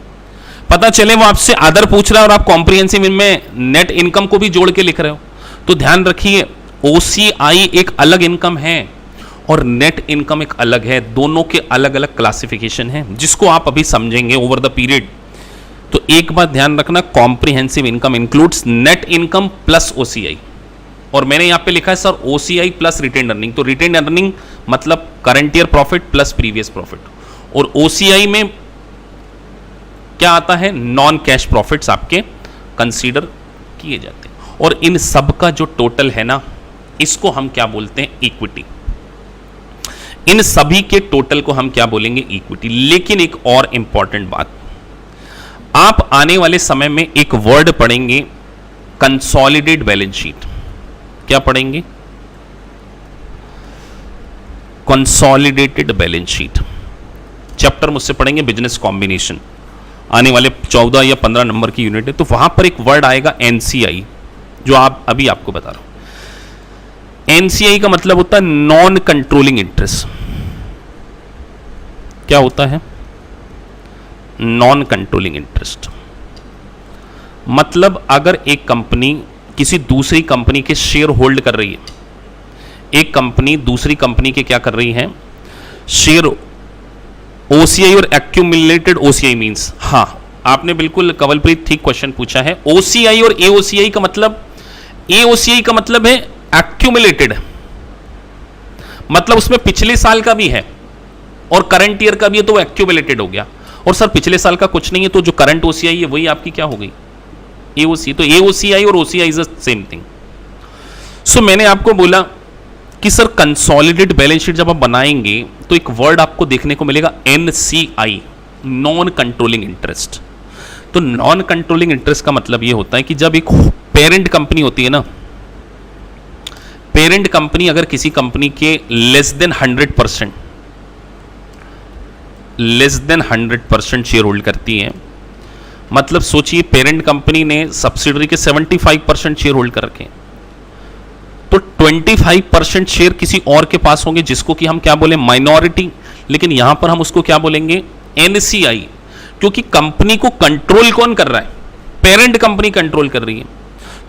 [SPEAKER 1] पता चले वो आपसे अदर पूछ रहा है और आप कॉम्प्रिहेंसिव में नेट इनकम को भी जोड़ के लिख रहे हो, तो ध्यान रखिए OCI एक अलग इनकम है और नेट इनकम एक अलग है। दोनों के अलग अलग क्लासिफिकेशन है, जिसको आप अभी समझेंगे ओवर द पीरियड। तो एक बात ध्यान रखना, comprehensive income includes net income plus OCI। और मैंने यहां पे लिखा है sir OCI plus retain earning. तो रिटेन अर्निंग मतलब current year profit plus previous profit, और OCI में क्या आता है, नॉन कैश प्रॉफिट्स आपके कंसीडर किए जाते हैं। और इन सब का जो टोटल है ना, इसको हम क्या बोलते हैं, इक्विटी। इन सभी के टोटल को हम क्या बोलेंगे, इक्विटी। लेकिन एक और इंपॉर्टेंट बात, आप आने वाले समय में एक वर्ड पढ़ेंगे, कंसोलिडेटेड बैलेंस शीट। क्या पढ़ेंगे, कंसोलिडेटेड बैलेंस शीट। चैप्टर मुझसे पढ़ेंगे बिजनेस कॉम्बिनेशन, आने वाले 14 या 15 नंबर की यूनिट है। तो वहां पर एक वर्ड आएगा NCI, जो अभी आपको बता रहा हूं। NCI का मतलब होता है नॉन कंट्रोलिंग इंटरेस्ट। क्या होता है, नॉन कंट्रोलिंग इंटरेस्ट मतलब अगर एक कंपनी किसी दूसरी कंपनी के शेयर होल्ड कर रही है, एक कंपनी दूसरी कंपनी के क्या कर रही है, शेयर ओसीआई और एक्यूमुलेटेड ओसीआई मींस, हाँ आपने बिल्कुल कवलप्रीत ठीक क्वेश्चन पूछा है। ओसीआई और एओसीआई का मतलब, एओसीआई का मतलब है एक्यूमुलेटेड, मतलब उसमें पिछले साल का भी है और करंट ईयर का भी है, तो वो एक्यूमुलेटेड हो गया। और सर पिछले साल का कुछ नहीं है, तो जो करंट ओसीआई है वही आपकी क्या हो गई, एओसी। तो एओसीआई और OCI is the same thing. So मैंने आपको बोला कि सर कंसोलिडेटेड बैलेंस शीट जब आप बनाएंगे तो एक वर्ड आपको देखने को मिलेगा एनसीआई, नॉन कंट्रोलिंग इंटरेस्ट। तो नॉन कंट्रोलिंग इंटरेस्ट का मतलब यह होता है कि जब एक पेरेंट कंपनी होती है ना, पेरेंट कंपनी अगर किसी कंपनी के लेस देन 100% शेयर होल्ड करती है, मतलब सोचिए पेरेंट कंपनी ने सब्सिडरी के 75% शेयर होल्ड कर रखे, तो 25% शेयर किसी और के पास होंगे जिसको कि हम क्या बोले, माइनॉरिटी। लेकिन यहां पर हम उसको क्या बोलेंगे, एनसीआई, क्योंकि कंपनी को कंट्रोल कौन कर रहा है, पेरेंट कंपनी कंट्रोल कर रही है।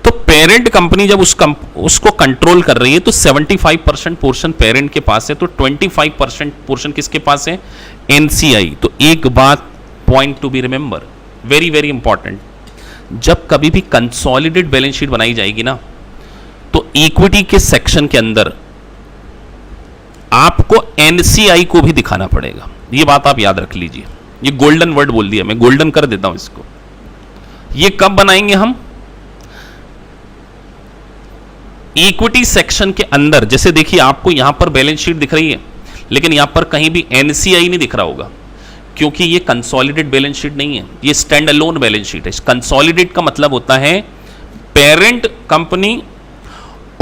[SPEAKER 1] तो पेरेंट कंपनी जब उसको कंट्रोल कर रही है तो 75% पोर्शन पेरेंट के पास है, तो 25% पोर्शन किसके पास है, एनसीआई। तो एक बात point to be remember, very very important, जब कभी भी कंसोलिडेटेड बैलेंस शीट बनाई जाएगी ना, तो इक्विटी के सेक्शन के अंदर आपको एनसीआई को भी दिखाना पड़ेगा। ये बात आप याद रख लीजिए, ये गोल्डन वर्ड बोल दिया, मैं गोल्डन कर देता हूं इसको। ये कब बनाएंगे हम, इक्विटी सेक्शन के अंदर। जैसे देखिए आपको यहां पर बैलेंस शीट दिख रही है, लेकिन यहां पर कहीं भी एनसीआई नहीं दिख रहा होगा, क्योंकि ये कंसोलिडेटेड बैलेंस शीट नहीं है, ये स्टैंड अलोन बैलेंस शीट है। कंसोलिडेट का मतलब होता है पेरेंट कंपनी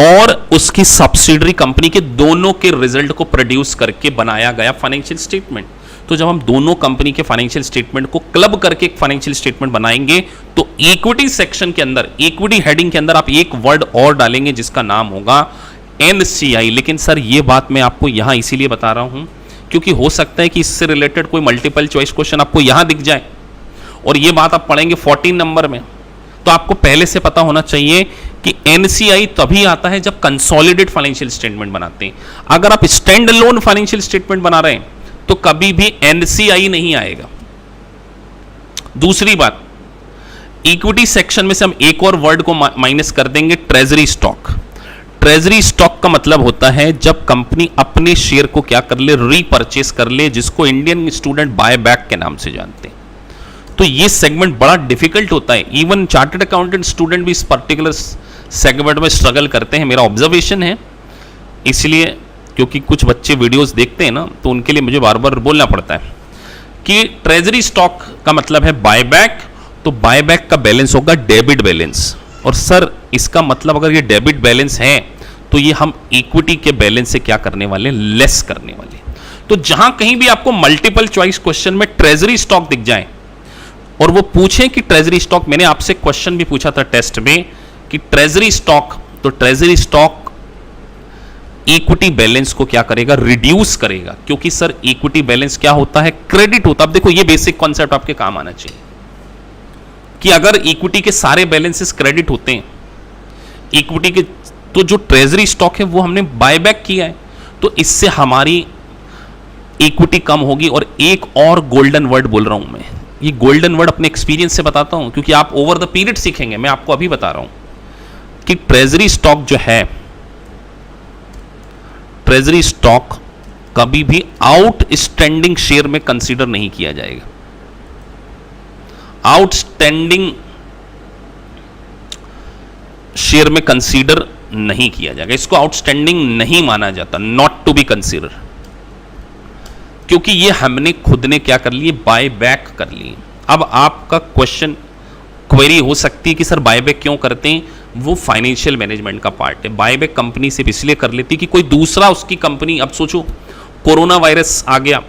[SPEAKER 1] और उसकी सब्सिडरी कंपनी के दोनों के रिजल्ट को प्रोड्यूस करके बनाया गया फाइनेंशियल स्टेटमेंट। तो जब हम दोनों कंपनी के फाइनेंशियल स्टेटमेंट को क्लब करके एक फाइनेंशियल स्टेटमेंट बनाएंगे, तो इक्विटी सेक्शन के अंदर, इक्विटी हेडिंग के अंदर आप एक वर्ड और डालेंगे जिसका नाम होगा एनसीआई। लेकिन सर ये बात मैं आपको यहां इसीलिए बता रहा हूं क्योंकि हो सकता है कि इससे रिलेटेड कोई मल्टीपल चॉइस क्वेश्चन आपको यहां दिख जाए और ये बात आप पढ़ेंगे 14 नंबर में, तो आपको पहले से पता होना चाहिए कि एनसीआई तभी आता है जब कंसोलिडेटेड फाइनेंशियल स्टेटमेंट बनाते हैं। अगर आप स्टैंड अलोन फाइनेंशियल स्टेटमेंट बना रहे हैं तो कभी भी एनसीआई नहीं आएगा। दूसरी बात, इक्विटी सेक्शन में से हम एक और वर्ड को माइनस कर देंगे, ट्रेजरी स्टॉक। ट्रेजरी स्टॉक का मतलब होता है जब कंपनी अपने शेयर को क्या कर ले, रीपरचेस कर ले, जिसको इंडियन स्टूडेंट बाय बैक के नाम से जानते हैं। तो ये सेगमेंट बड़ा डिफिकल्ट होता है, इवन चार्टर्ड अकाउंटेंट स्टूडेंट भी इस पर्टिकुलर सेगमेंट में स्ट्रगल करते हैं, मेरा ऑब्जर्वेशन है। इसलिए क्योंकि कुछ बच्चे वीडियोस देखते हैं ना, तो उनके लिए मुझे बार बार बोलना पड़ता है कि ट्रेजरी स्टॉक का मतलब है बायबैक, तो बायबैक का बैलेंस होगा डेबिट बैलेंस। और सर इसका मतलब अगर ये डेबिट बैलेंस है तो ये हम इक्विटी के बैलेंस से क्या करने वाले, लेस करने वाले। तो जहां कहीं भी आपको मल्टीपल चॉइस क्वेश्चन में ट्रेजरी स्टॉक दिख जाए और वो पूछे कि ट्रेजरी स्टॉक, मैंने आपसे क्वेश्चन भी पूछा था टेस्ट में कि ट्रेजरी स्टॉक, तो ट्रेजरी स्टॉक इक्विटी बैलेंस को क्या करेगा, रिड्यूस करेगा, क्योंकि सर इक्विटी बैलेंस क्या होता है, क्रेडिट होता है। अब देखो ये बेसिक कॉन्सेप्ट आपके काम आना चाहिए कि अगर इक्विटी के सारे बैलेंसेस क्रेडिट होते हैं इक्विटी के, तो जो ट्रेजरी स्टॉक है वो हमने बायबैक किया है, तो इससे हमारी इक्विटी कम होगी। और एक और गोल्डन वर्ड बोल रहा हूं मैं, ये गोल्डन वर्ड अपने एक्सपीरियंस से बताता हूं क्योंकि आप ओवर द पीरियड सीखेंगे, मैं आपको अभी बता रहा हूं कि ट्रेजरी स्टॉक जो है, ट्रेजरी स्टॉक कभी भी आउटस्टैंडिंग शेयर में कंसीडर नहीं किया जाएगा। आउटस्टैंडिंग शेयर में कंसीडर नहीं किया जाएगा, इसको आउटस्टैंडिंग नहीं माना जाता, नॉट टू बी कंसीडर, क्योंकि ये हमने खुद ने क्या कर लिए, बाय बैक कर लिए। अब आपका क्वेश्चन, क्वेरी हो सकती है कि सर बायबैक क्यों करते हैं, वो फाइनेंशियल मैनेजमेंट का पार्ट है। बायबैक कंपनी सिर्फ इसलिए कर लेती कि कोई दूसरा उसकी कंपनी, अब सोचो कोरोना वायरस आ गया,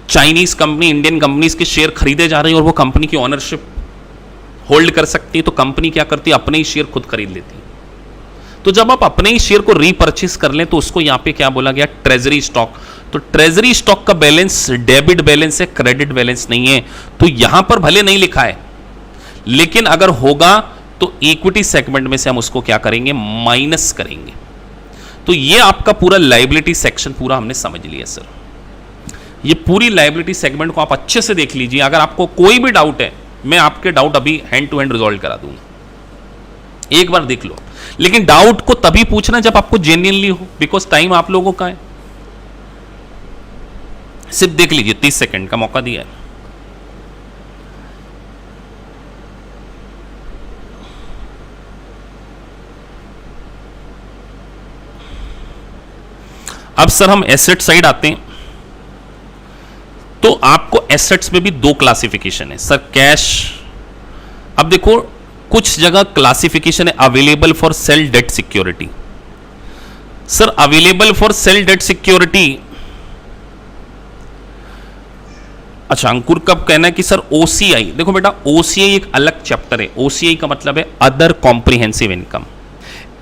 [SPEAKER 1] चाइनीज कंपनी इंडियन कंपनीज के शेयर खरीदे जा रहे हैं और वो कंपनी की ओनरशिप होल्ड कर सकती है, तो कंपनी क्या करती है, अपने ही शेयर खुद खरीद लेती है। तो जब आप अपने ही शेयर को रीपरचेस कर लें तो उसको यहां पे क्या बोला गया, ट्रेजरी स्टॉक। तो ट्रेजरी स्टॉक का बैलेंस डेबिट बैलेंस है, क्रेडिट बैलेंस नहीं है। तो यहां पर भले नहीं लिखा है, लेकिन अगर होगा तो इक्विटी सेगमेंट में से हम उसको क्या करेंगे, माइनस करेंगे। तो ये आपका पूरा लायबिलिटी सेक्शन पूरा हमने समझ लिया सर। ये पूरी लायबिलिटी सेगमेंट को आप अच्छे से देख लीजिए। अगर आपको कोई भी डाउट है, मैं आपके डाउट अभी हैंड टू हैंड रिजॉल्व करा दूंगा, एक बार देख लो। लेकिन डाउट को तभी पूछना जब आपको जेन्युइनली हो, बिकॉज टाइम आप लोगों का है। सिर्फ देख लीजिए, 30 सेकंड का मौका दिया है। अब सर हम एसेट साइड आते हैं, तो आपको एसेट्स में भी दो क्लासिफिकेशन है सर, कैश। अब देखो कुछ जगह क्लासिफिकेशन है available for cell debt security. Sir available for cell debt security, अच्छा अंकुर कब कहना है कि सर ओसीआई, देखो बेटा ओसीआई एक अलग चैप्टर है। ओसीआई का मतलब है अदर कॉम्प्रिहेंसिव इनकम,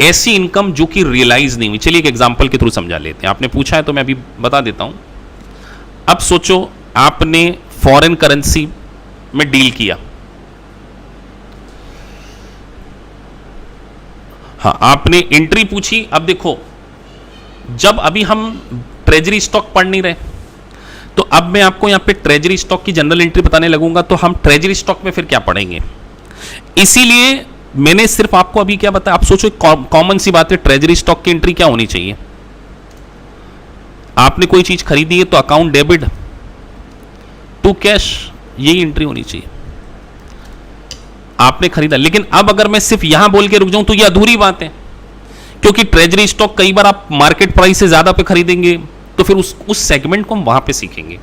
[SPEAKER 1] ऐसी इनकम जो कि रियलाइज नहीं हुई। चलिए एक एग्जांपल के थ्रू समझा लेते हैं। आपने पूछा है तो मैं अभी बता देता हूं। अब सोचो आपने फॉरेन करेंसी में डील किया, हाँ आपने एंट्री पूछी। अब देखो जब अभी हम ट्रेजरी स्टॉक पढ़ नहीं रहे, तो अब मैं आपको यहां पे ट्रेजरी स्टॉक की जनरल एंट्री बताने लगूंगा, तो हम ट्रेजरी स्टॉक में फिर क्या पढ़ेंगे। इसीलिए मैंने सिर्फ आपको अभी क्या बताया। आप सोचो कॉमन सी बात है, ट्रेजरी स्टॉक की एंट्री क्या होनी चाहिए। आपने कोई चीज खरीदी है तो अकाउंट डेबिट टू कैश, यही एंट्री होनी चाहिए। आपने खरीदा, लेकिन अब अगर मैं सिर्फ यहां बोल के रुक जाऊं तो यह अधूरी बात है, क्योंकि ट्रेजरी स्टॉक कई बार आप मार्केट प्राइस से ज्यादा पे खरीदेंगे, तो फिर उस सेगमेंट को हम वहां पे सीखेंगे।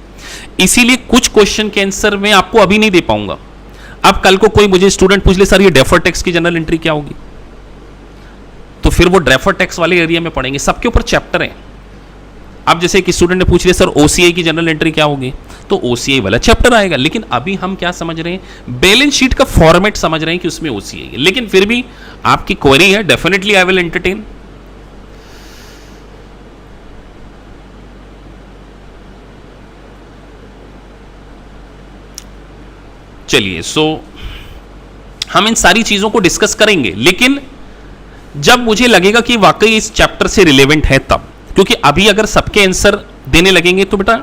[SPEAKER 1] इसीलिए कुछ क्वेश्चन के आंसर मैं आपको अभी नहीं दे पाऊंगा। अब कल को कोई मुझे स्टूडेंट पूछ ले सर ये डेफर टैक्स की जनरल एंट्री क्या होगी, तो फिर वो डेफर टैक्स वाले एरिया में पढ़ेंगे। सबके ऊपर चैप्टर है। अब जैसे कि स्टूडेंट ने पूछ लिया सर ओसीआई की जनरल एंट्री क्या होगी, तो ओसीआई वाला चैप्टर आएगा। लेकिन अभी हम क्या समझ रहे हैं, बैलेंस शीट का फॉर्मेट समझ रहे हैं कि उसमें ओसीआई है। लेकिन फिर भी आपकी क्वेरी है, डेफिनेटली आई विल एंटरटेन। चलिए हम इन सारी चीजों को डिस्कस करेंगे, लेकिन जब मुझे लगेगा कि वाकई इस चैप्टर से रिलेवेंट है तब। क्योंकि अभी अगर सबके आंसर देने लगेंगे तो बेटा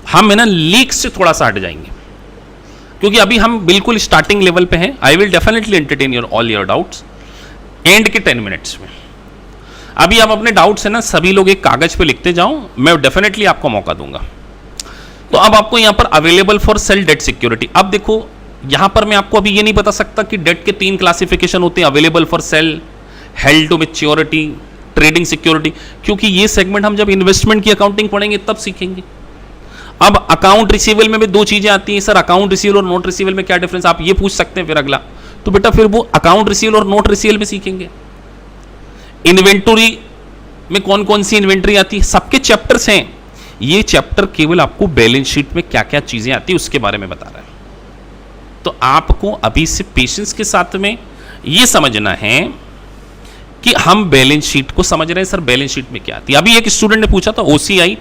[SPEAKER 1] हम है ना लीक से थोड़ा सा हट जाएंगे, क्योंकि अभी हम बिल्कुल स्टार्टिंग लेवल पे हैं। I will definitely entertain your all your doubts and के 10 मिनट्स में। अभी आप अपने डाउट्स है ना सभी लोग एक कागज पे लिखते जाओ, मैं डेफिनेटली आपको मौका दूंगा। तो अब आपको यहां पर available for cell debt security, अब देखो यहां पर मैं आपको अभी ये नहीं बता सकता कि डेट के 3 क्लासिफिकेशन होते हैं, available for sale, held to maturity, trading security, क्योंकि ये सेगमेंट हम जब इन्वेस्टमेंट की अकाउंटिंग पढ़ेंगे तब सीखेंगे। अब अकाउंट रिसीवेबल में भी 2 चीजें आती हैं सर, अकाउंट रिसीवेबल और नोट रिसीवेबल में क्या डिफरेंस, आप ये पूछ सकते हैं फिर अगला। तो बेटा फिर वो अकाउंट रिसीवेबल और नोट रिसीवेबल में सीखेंगे। इन्वेंटरी में कौन कौन सी इन्वेंटरी आती है, सबके चैप्टर्स हैं। ये चैप्टर केवल आपको बैलेंस शीट में क्या क्या चीजें आती है उसके बारे में बता रहा है। तो आपको अभी से पेशेंस के साथ में ये समझना है कि हम बैलेंस शीट को समझ रहे हैं, सर बैलेंस शीट में क्या आती है। अभी एक स्टूडेंट ने पूछा था ओसीआई,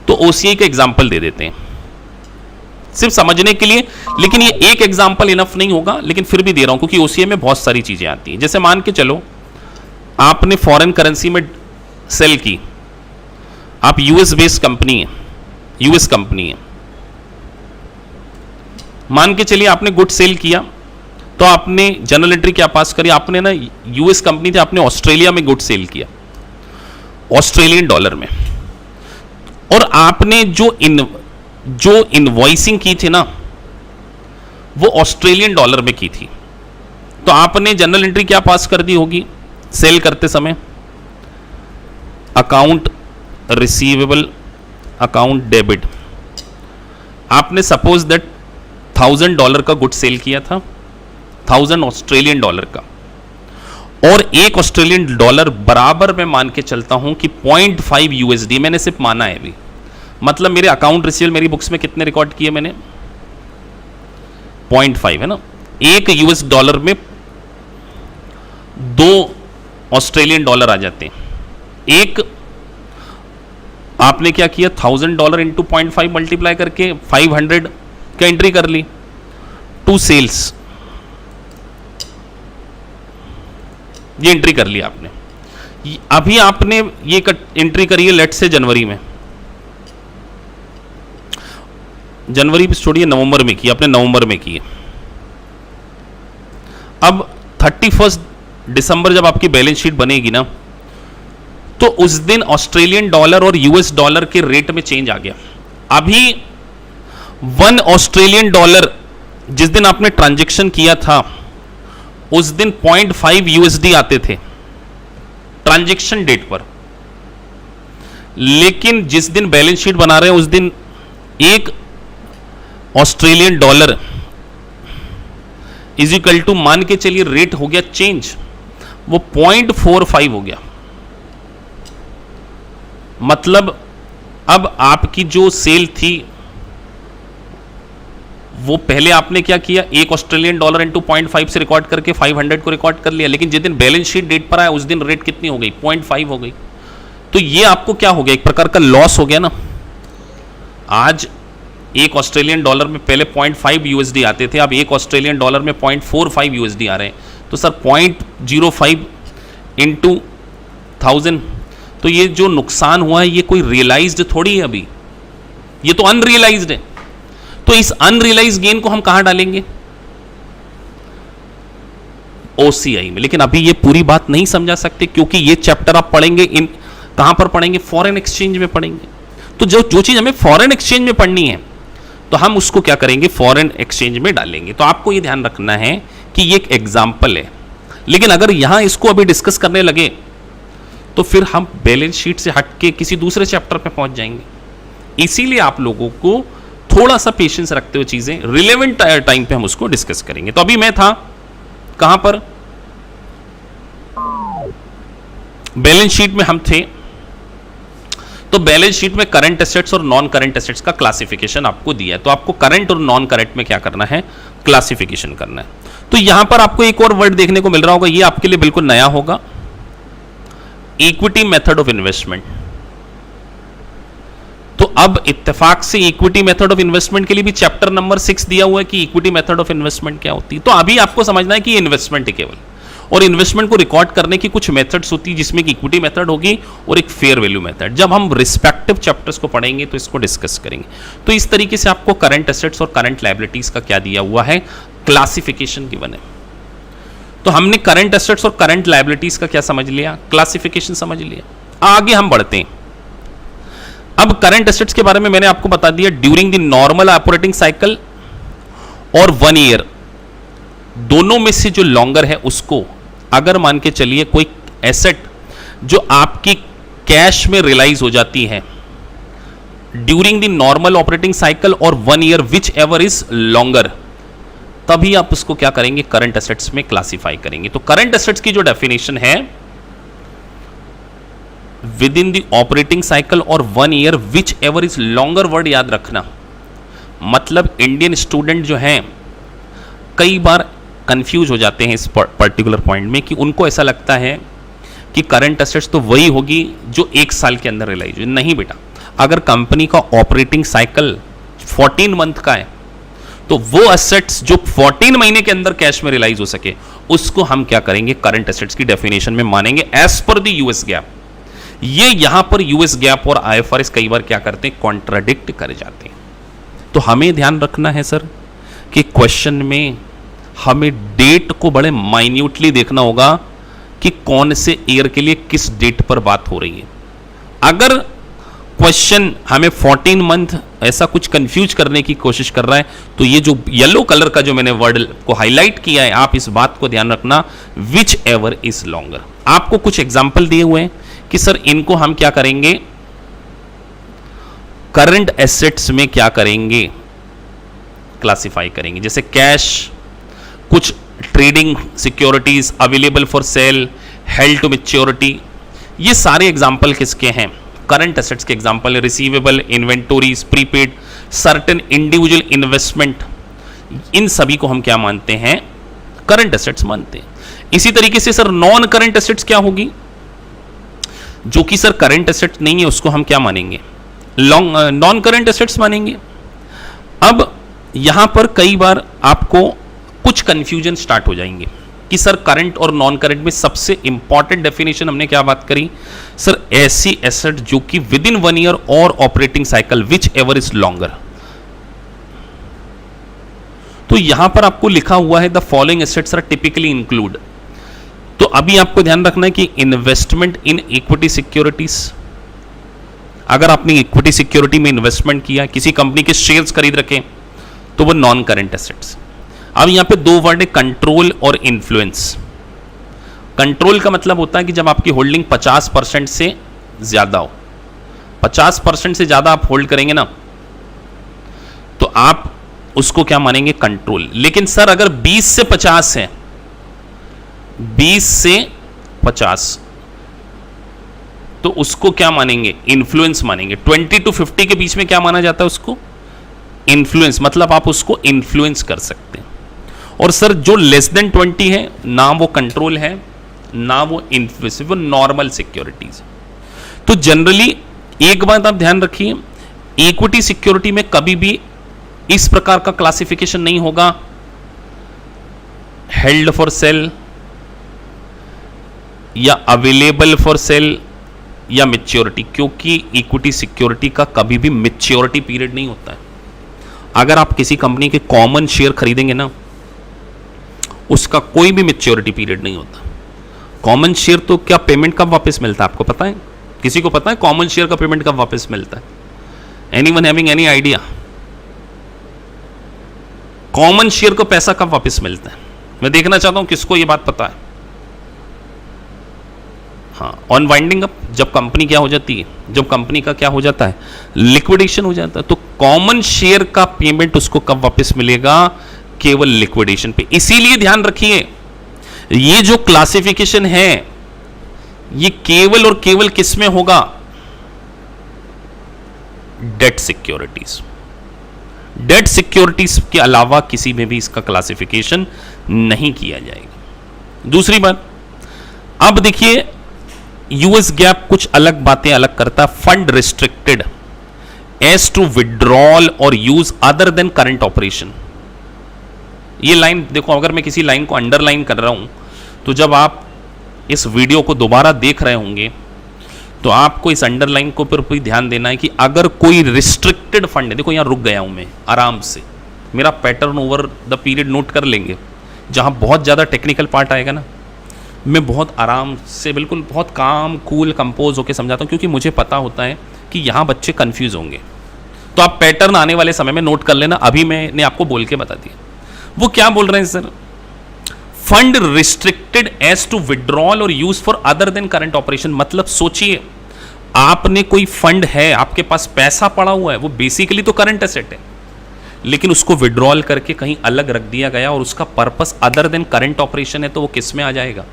[SPEAKER 1] तो ओसीआई का एग्जांपल दे देते हैं सिर्फ समझने के लिए, लेकिन ये एक एग्जांपल इनफ नहीं होगा, लेकिन फिर भी दे रहा हूं क्योंकि ओसीआई में बहुत सारी चीजें आती हैं। जैसे मान के चलो आपने फॉरेन करेंसी में सेल की, आप यूएस बेस्ड कंपनी है, यूएस कंपनी है, मान के चलिए आपने गुड सेल किया, तो आपने जनरल एंट्री क्या पास करी, आपने ना यूएस कंपनी थी, आपने ऑस्ट्रेलिया में गुड सेल किया ऑस्ट्रेलियन डॉलर में, और आपने जो इनवॉइसिंग की थी ना वो ऑस्ट्रेलियन डॉलर में की थी, तो आपने जनरल एंट्री क्या पास कर दी होगी सेल करते समय, अकाउंट रिसीवेबल, अकाउंट डेबिट। आपने सपोज दैट $1000 का गुड सेल किया था, 1000 ऑस्ट्रेलियन डॉलर का, और एक ऑस्ट्रेलियन डॉलर बराबर मैं मान के चलता हूं कि 0.5 यूएसडी, मैंने सिर्फ माना है अभी, मतलब मेरे अकाउंट रिसीवेबल मेरी बुक्स में कितने रिकॉर्ड किए मैंने 0.5 है ना, एक यूएस डॉलर में 2 ऑस्ट्रेलियन डॉलर आ जाते हैं। एक आपने क्या किया $1000 इंटू 0.5 मल्टीप्लाई करके 500 का एंट्री कर ली, 2 सेल्स, ये एंट्री कर लिया आपने। अभी आपने ये एंट्री करी है लेट से जनवरी में, जनवरी छोड़िए, नवंबर में की, आपने नवंबर में की। अब 31 दिसंबर जब आपकी बैलेंस शीट बनेगी ना, तो उस दिन ऑस्ट्रेलियन डॉलर और यूएस डॉलर के रेट में चेंज आ गया। अभी 1 ऑस्ट्रेलियन डॉलर जिस दिन आपने ट्रांजैक्शन किया था, उस दिन 0.5 यूएसडी आते थे ट्रांजैक्शन डेट पर, लेकिन जिस दिन बैलेंस शीट बना रहे हैं उस दिन 1 Australian dollar is equal to, मान के चलिए रेट हो गया चेंज, वो 0.45 हो गया। मतलब अब आपकी जो सेल थी वो पहले आपने क्या किया, 1 ऑस्ट्रेलियन डॉलर इंटू 0.5 से रिकॉर्ड करके 500 को रिकॉर्ड कर लिया, लेकिन जिस दिन बैलेंस शीट डेट पर आया उस दिन रेट कितनी हो गई, 0.5 हो गई। तो ये आपको क्या हो गया, एक प्रकार का लॉस हो गया ना। आज 1 ऑस्ट्रेलियन डॉलर में पहले 0.5 यूएसडी आते थे, अब 1 ऑस्ट्रेलियन डॉलर में 0.45 यूएसडी आ रहे हैं। तो सर 0.05 इंटू 1000, तो ये जो नुकसान हुआ है ये कोई रियलाइज्ड थोड़ी है अभी, ये तो अनरियलाइज्ड है। तो इस अनरियलाइज्ड गेन को हम कहां डालेंगे, ओसीआई में। लेकिन अभी ये पूरी बात नहीं समझा सकते, क्योंकि ये चैप्टर आप पढ़ेंगे कहां पर पढ़ेंगे, फॉरेन एक्सचेंज में पढ़ेंगे। तो जो चीज हमें फॉरेन एक्सचेंज में पढ़नी है, तो हम उसको क्या करेंगे, फॉरेन एक्सचेंज में डालेंगे। तो आपको ये ध्यान रखना है कि ये एक एग्जाम्पल है, लेकिन अगर यहां इसको अभी डिस्कस करने लगे तो फिर हम बैलेंस शीट से हटके किसी दूसरे चैप्टर पे पहुंच जाएंगे। इसीलिए आप लोगों को थोड़ा सा पेशेंस रखते हुए चीजें रिलेवेंट टाइम पे हम उसको डिस्कस करेंगे। तो अभी मैं था कहां पर, बैलेंस शीट में हम थे। तो बैलेंस शीट में करंट एसेट्स और नॉन करंट एसेट्स का क्लासिफिकेशन आपको दिया है, तो आपको करंट और नॉन करंट में क्या करना है, क्लासिफिकेशन करना है। तो यहां पर आपको एक और वर्ड देखने को मिल रहा होगा, ये आपके लिए बिल्कुल नया होगा, इक्विटी मेथड ऑफ इन्वेस्टमेंट। तो अब इत्तेफाक से इक्विटी मेथड ऑफ इन्वेस्टमेंट के लिए भी चैप्टर नंबर 6 दिया हुआ है कि इक्विटी मेथड ऑफ इन्वेस्टमेंट क्या होती है। तो अभी आपको समझना है कि ये इन्वेस्टमेंट है केवल, और इन्वेस्टमेंट को रिकॉर्ड करने की कुछ मेथड्स होती है, जिसमें एक इक्विटी मेथड होगी और एक फेयर वैल्यू मेथड। जब हम रिस्पेक्टिव चैप्टर्स को पढ़ेंगे तो इसको डिस्कस करेंगे। तो इस तरीके से आपको करंट एसेट्स और करंट लायबिलिटीज का क्या दिया हुआ है, क्लासिफिकेशन गिवन है। तो हमने करंट एसेट्स और करंट लायबिलिटीज का क्या समझ लिया, क्लासिफिकेशन समझ लिया। आगे हम बढ़ते हैं। अब करंट एसेट्स के बारे में मैंने आपको बता दिया, during the normal operating cycle और 1 ईयर, दोनों में से जो लॉन्गर है उसको, अगर मान के चलिए कोई एसेट जो आपकी कैश में रियलाइज हो जाती है during the normal operating cycle और 1 year, which ever is longer, तभी आप उसको क्या करेंगे, करंट एसेट्स में क्लासिफाई करेंगे। तो करंट एसेट्स की जो डेफिनेशन है, with in the operating cycle और 1 year, which ever is longer, word याद रखना। मतलब इंडियन स्टूडेंट जो हैं कई बार कंफ्यूज हो जाते हैं इस पर्टिकुलर पॉइंट में, कि उनको ऐसा लगता है कि करंट एसेट्स तो वही होगी जो 1 साल के अंदर रियलाइज हुई। नहीं बेटा, अगर कंपनी का ऑपरेटिंग साइकिल 14 मंथ का है, तो वो एसेट्स जो 14 महीने के अंदर कैश में रियलाइज हो सके, उसको हम क्या करेंगे, करंट एसेट्स की डेफिनेशन में मानेंगे as per the US GAAP. ये यहां पर यूएस गैप और आईएफआरएस कई बार क्या करते हैं, कॉन्ट्राडिक्ट कर जाते हैं। तो हमें ध्यान रखना है सर कि क्वेश्चन में हमें डेट को बड़े माइन्यूटली देखना होगा कि कौन से ईयर के लिए किस डेट पर बात हो रही है। अगर क्वेश्चन हमें 14 मंथ ऐसा कुछ कंफ्यूज करने की कोशिश कर रहा है, तो ये जो येलो कलर का जो मैंने वर्ड को हाईलाइट किया है, आप इस बात को ध्यान रखना, विच एवर इज लॉन्गर। आपको कुछ एग्जाम्पल दिए हुए हैं कि सर इनको हम क्या करेंगे, करंट एसेट्स में क्या करेंगे, क्लासिफाई करेंगे। जैसे कैश, कुछ trading securities available for sale, held to maturity, ये सारे एग्जाम्पल किसके हैं, करंट एसेट्स के एग्जाम्पल है। Receivable, inventories, prepaid, certain individual investment, इन सभी को हम क्या मानते हैं, करंट एसेट्स मानते हैं। इसी तरीके से सर नॉन करंट एसेट्स क्या होगी, जो कि सर करंट एसेट नहीं है, उसको हम क्या मानेंगे, नॉन करंट एसेट्स मानेंगे। अब यहां पर कई बार आपको कुछ कंफ्यूजन स्टार्ट हो जाएंगे कि सर करंट और नॉन करंट में सबसे इंपॉर्टेंट डेफिनेशन हमने क्या बात करी, सर ऐसी एसेट जो कि विद इन 1 ईयर और operating cycle, whichever is longer. तो यहां पर आपको लिखा हुआ है the following assets are typically include. तो अभी आपको ध्यान रखना है कि इन्वेस्टमेंट इन इक्विटी सिक्योरिटीज, अगर आपने इक्विटी सिक्योरिटी में इन्वेस्टमेंट किया, किसी कंपनी के शेयर्स खरीद रखे, तो वो नॉन करंट एसेट्स। अब यहां पे दो वर्ड है, कंट्रोल और इन्फ्लुएंस। कंट्रोल का मतलब होता है कि जब आपकी होल्डिंग 50% से ज्यादा हो, 50% से ज्यादा आप होल्ड करेंगे ना, तो आप उसको क्या मानेंगे, कंट्रोल। लेकिन सर अगर 20 से 50 है, 20 से 50, तो उसको क्या मानेंगे, इन्फ्लुएंस मानेंगे। 20 to 50 के बीच में क्या माना जाता है उसको, इन्फ्लुएंस। मतलब आप उसको इन्फ्लुएंस कर सकते हैं। और सर जो लेस देन 20 है, ना वो कंट्रोल है ना वो इन्फ्लुएंस, वो नॉर्मल सिक्योरिटीज। तो जनरली एक बात आप ध्यान रखिए, इक्विटी सिक्योरिटी में कभी भी इस प्रकार का क्लासिफिकेशन नहीं होगा, हेल्ड फॉर सेल या अवेलेबल फॉर सेल या मैच्योरिटी, क्योंकि इक्विटी सिक्योरिटी का कभी भी मैच्योरिटी पीरियड नहीं होता है। अगर आप किसी कंपनी के कॉमन शेयर खरीदेंगे ना, उसका कोई भी मैच्योरिटी पीरियड नहीं होता। कॉमन शेयर तो क्या पेमेंट कब वापस मिलता है आपको पता है? किसी को पता है कॉमन शेयर का पेमेंट कब वापस मिलता है? Anyone having any idea? Common share को पैसा कब वापस मिलता है? मैं देखना चाहता हूं किसको यह बात पता है। हाँ, ऑन वाइंडिंग अप, जब कंपनी क्या हो जाती है, जब कंपनी का क्या हो जाता है, लिक्विडेशन हो जाता है, तो कॉमन शेयर का पेमेंट उसको कब वापस मिलेगा, केवल लिक्विडेशन पे। इसीलिए ध्यान रखिए, ये जो क्लासिफिकेशन है ये केवल और केवल किस में होगा, डेट सिक्योरिटीज। डेट सिक्योरिटीज के अलावा किसी में भी इसका क्लासिफिकेशन नहीं किया जाएगा। दूसरी बात, अब देखिए यूएस गैप कुछ अलग बातें अलग करता है। Fund restricted as to withdrawal और use other than current operation. ये लाइन देखो, अगर मैं किसी लाइन को अंडरलाइन कर रहा हूं, तो जब आप इस वीडियो को दोबारा देख रहे होंगे तो आपको इस अंडरलाइन को पर भी ध्यान देना है कि अगर कोई रिस्ट्रिक्टेड फंड है, देखो यहां रुक गया हूं मैं आराम से, मेरा pattern over the period note कर लेंगे। जहां बहुत ज्यादा टेक्निकल पार्ट आएगा ना, मैं बहुत आराम से, बिल्कुल बहुत काम कूल कंपोज होकर समझाता हूं, क्योंकि मुझे पता होता है कि यहां बच्चे कंफ्यूज होंगे। तो आप पैटर्न आने वाले समय में नोट कर लेना, अभी मैंने आपको बोल के बता दिया। वो क्या बोल रहे हैं sir, fund restricted as to withdrawal और use for other than current operation. मतलब सोचिए, आपने कोई फंड है, आपके पास पैसा पड़ा हुआ है, वो बेसिकली तो करंट एसेट है, लेकिन उसको विड्रॉल करके कहीं अलग रख दिया गया और उसका purpose other than current operation है, तो वो किस में आ जाएगा,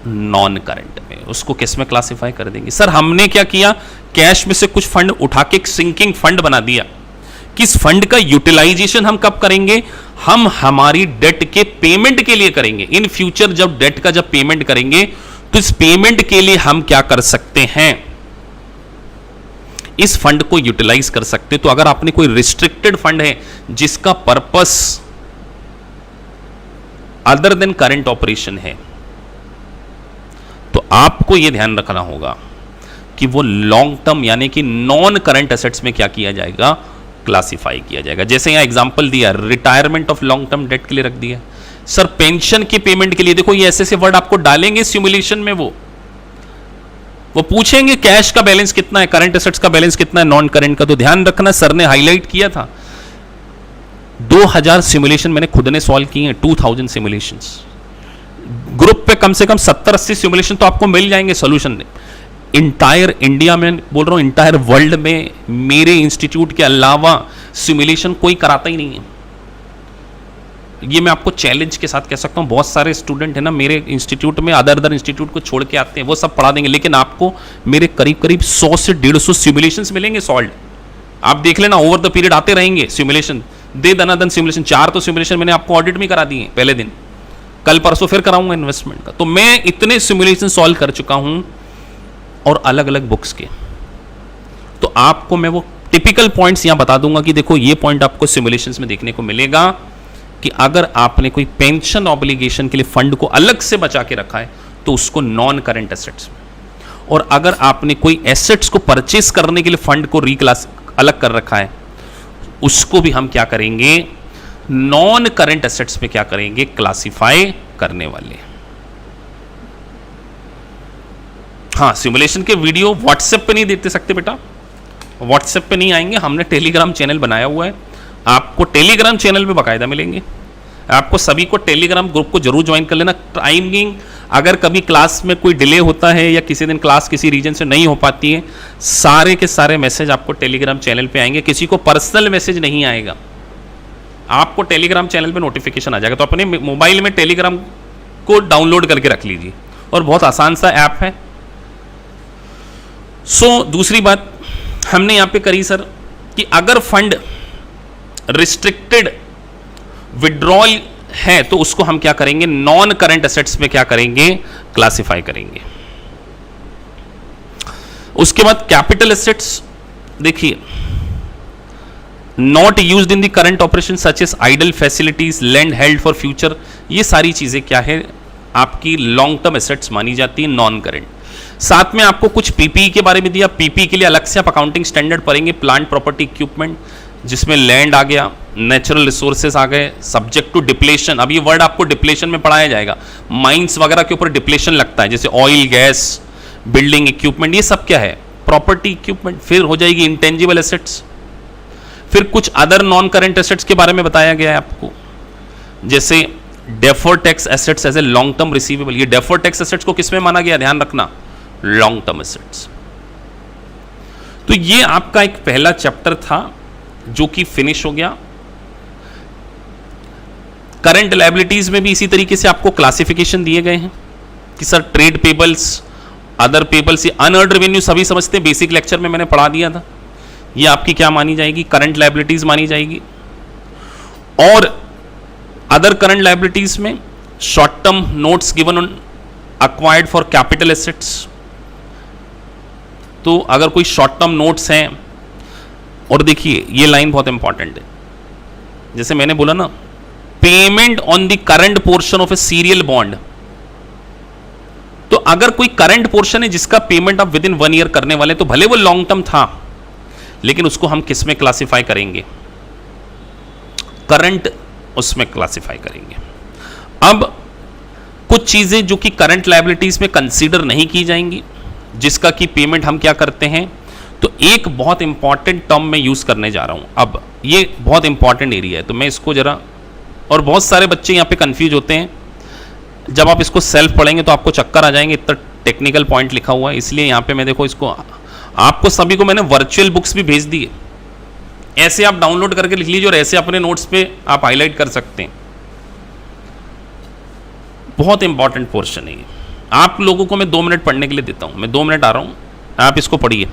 [SPEAKER 1] नॉन करंट में। उसको किस में क्लासिफाई कर देंगे? सर हमने क्या किया, कैश में से कुछ फंड उठा के एक सिंकिंग फंड बना दिया। किस फंड का यूटिलाइजेशन हम कब करेंगे, हम हमारी डेट के पेमेंट के लिए करेंगे। इन फ्यूचर जब डेट का जब पेमेंट करेंगे, तो इस पेमेंट के लिए हम क्या कर सकते हैं, इस फंड को यूटिलाइज कर सकते हैं। तो अगर आपने कोई रिस्ट्रिक्टेड फंड है जिसका purpose other than current operation है, तो आपको यह ध्यान रखना होगा कि वो लॉन्ग टर्म यानी कि नॉन करंट एसेट्स में क्या किया जाएगा, क्लासिफाई किया जाएगा। जैसे यहां एग्जांपल दिया, retirement of long term debt के लिए रख दिया। सर पेंशन के पेमेंट के लिए, देखो ये ऐसे वर्ड आपको डालेंगे सिमुलेशन में, वो पूछेंगे कैश का बैलेंस कितना है, करंट एसेट्स का बैलेंस कितना है, नॉन करंट का। तो ध्यान रखना, सर ने हाईलाइट किया था 2000 सिमुलेशन मैंने खुद ने सॉल्व किए हैं, 2000 सिमुलेशंस। ग्रुप पे कम से कम 70-80 सिमुलेशन तो आपको मिल जाएंगे सोल्यूशन। इंटायर इंडिया में बोल रहा हूं, इंटायर वर्ल्ड में मेरे इंस्टीट्यूट के अलावा सिमुलेशन कोई कराता ही नहीं है। ये मैं आपको चैलेंज के साथ कह सकता हूं। बहुत सारे स्टूडेंट है ना मेरे इंस्टीट्यूट में, अदर इंस्टीट्यूट को छोड़ के आते हैं, वो सब पढ़ा देंगे, लेकिन आपको मेरे करीब करीब 100 से 150 सिमुलेशंस मिलेंगे सॉल्व। आप देख लेना, ओवर द पीरियड आते रहेंगे सिमुलेशन, दे दनादन सिमुलेशन। 4 तो सिमुलेशन मैंने आपको ऑडिट में करा दिए पहले दिन, कल परसों फिर कराऊंगा इन्वेस्टमेंट का। तो मैं इतने सिमुलेशन सॉल्व कर चुका हूं, और अलग अलग बुक्स के। तो आपको मैं वो टिपिकल पॉइंट्स यहां बता दूंगा कि देखो ये पॉइंट आपको सिमुलेशंस में देखने को मिलेगा कि अगर आपने कोई पेंशन ऑब्लिगेशन के लिए फंड को अलग से बचा के रखा है, तो उसको नॉन करंट एसेट्स, और अगर आपने कोई एसेट्स को परचेस करने के लिए फंड को रिक्लास अलग कर रखा है, उसको भी हम क्या करेंगे, नॉन करंट एसेट्स में क्या करेंगे, क्लासिफाई करने वाले। हाँ, सिमुलेशन के वीडियो व्हाट्सएप पे नहीं देते सकते बेटा, व्हाट्सएप पे नहीं आएंगे, हमने टेलीग्राम चैनल बनाया हुआ है, आपको टेलीग्राम चैनल पे बाकायदा मिलेंगे। आपको सभी को टेलीग्राम ग्रुप को जरूर ज्वाइन कर लेना। टाइमिंग, अगर कभी क्लास में कोई डिले होता है या किसी दिन क्लास किसी रीजन से नहीं हो पाती है, सारे के सारे मैसेज आपको टेलीग्राम चैनल पे आएंगे, किसी को पर्सनल मैसेज नहीं आएगा, आपको टेलीग्राम चैनल पे नोटिफिकेशन आ जाएगा। तो अपने मोबाइल में टेलीग्राम को डाउनलोड करके रख लीजिए, और बहुत आसान सा ऐप है। दूसरी बात हमने यहां पे करी सर कि अगर फंड रिस्ट्रिक्टेड विड्रॉल है तो उसको हम क्या करेंगे, नॉन करंट एसेट्स में क्या करेंगे, क्लासिफाई करेंगे। उसके बाद कैपिटल एसेट्स, देखिए not used in the current operation such as idle facilities, land held for future, ये सारी चीजें क्या है, आपकी लॉन्ग टर्म एसेट्स मानी जाती है, नॉन करंट। साथ में आपको कुछ पीपीई के बारे में दिया, पीपीई के लिए अलग से आप अकाउंटिंग स्टैंडर्ड पढ़ेंगे, प्लांट प्रॉपर्टी इक्विपमेंट, जिसमें लैंड आ गया, नेचुरल रिसोर्सेज आ गए, सब्जेक्ट टू डिप्लेशन। अब ये वर्ड आपको डिप्लेशन में पढ़ाया जाएगा, माइंस वगैरह के ऊपर डिप्लेशन लगता है, जैसे ऑयल, गैस, बिल्डिंग इक्विपमेंट, ये सब क्या है, प्रॉपर्टी इक्विपमेंट। फिर हो जाएगी इंटेंजिबल एसेट्स, फिर कुछ अदर नॉन करंट एसेट्स के बारे में बताया गया है आपको, जैसे deferred tax assets as a long term receivable. ये डेफर्ड टैक्स एसेट्स को किसमें माना गया, ध्यान रखना, लॉन्ग टर्म एसेट्स। तो ये आपका एक पहला चैप्टर था जो कि फिनिश हो गया। करंट लायबिलिटीज में भी इसी तरीके से आपको क्लासिफिकेशन दिए गए हैं कि sir trade payables, other payables, ये अनअर्न्ड रेवेन्यू सभी समझते हैं, बेसिक लेक्चर में मैंने पढ़ा दिया था। ये आपकी क्या मानी जाएगी, करंट लायबिलिटीज मानी जाएगी। और अदर करंट लायबिलिटीज में short term notes given on acquired for capital assets. तो अगर कोई शॉर्ट टर्म नोट्स हैं, और देखिए ये लाइन बहुत इंपॉर्टेंट है, जैसे मैंने बोला ना, payment on the current portion of A serial bond. तो अगर कोई करंट पोर्शन है जिसका पेमेंट आप विद इन 1 ईयर करने वाले, तो भले वो लॉन्ग टर्म था, लेकिन उसको हम किस में क्लासिफाई करेंगे, करंट उसमें क्लासिफाई करेंगे। अब कुछ चीजें जो कि करंट लायबिलिटीज में कंसीडर नहीं की जाएंगी, जिसका कि पेमेंट हम क्या करते हैं, तो एक बहुत इंपॉर्टेंट टर्म में यूज करने जा रहा हूं। अब ये बहुत इंपॉर्टेंट एरिया है, तो मैं इसको जरा, और बहुत सारे बच्चे यहां पे कंफ्यूज होते हैं, जब आप इसको सेल्फ पढ़ेंगे तो आपको चक्कर आ जाएंगे, इतना टेक्निकल पॉइंट लिखा हुआ है। इसलिए यहां पे मैं देखो इसको, आपको सभी को मैंने वर्चुअल बुक्स भी भेज दी है, ऐसे आप डाउनलोड करके लिख लीजिए और ऐसे अपने नोट्स पे आप हाईलाइट कर सकते हैं। बहुत इंपॉर्टेंट पोर्शन है ये, आप लोगों को मैं 2 मिनट पढ़ने के लिए देता हूं, मैं 2 मिनट आ रहा हूं, आप इसको पढ़िए।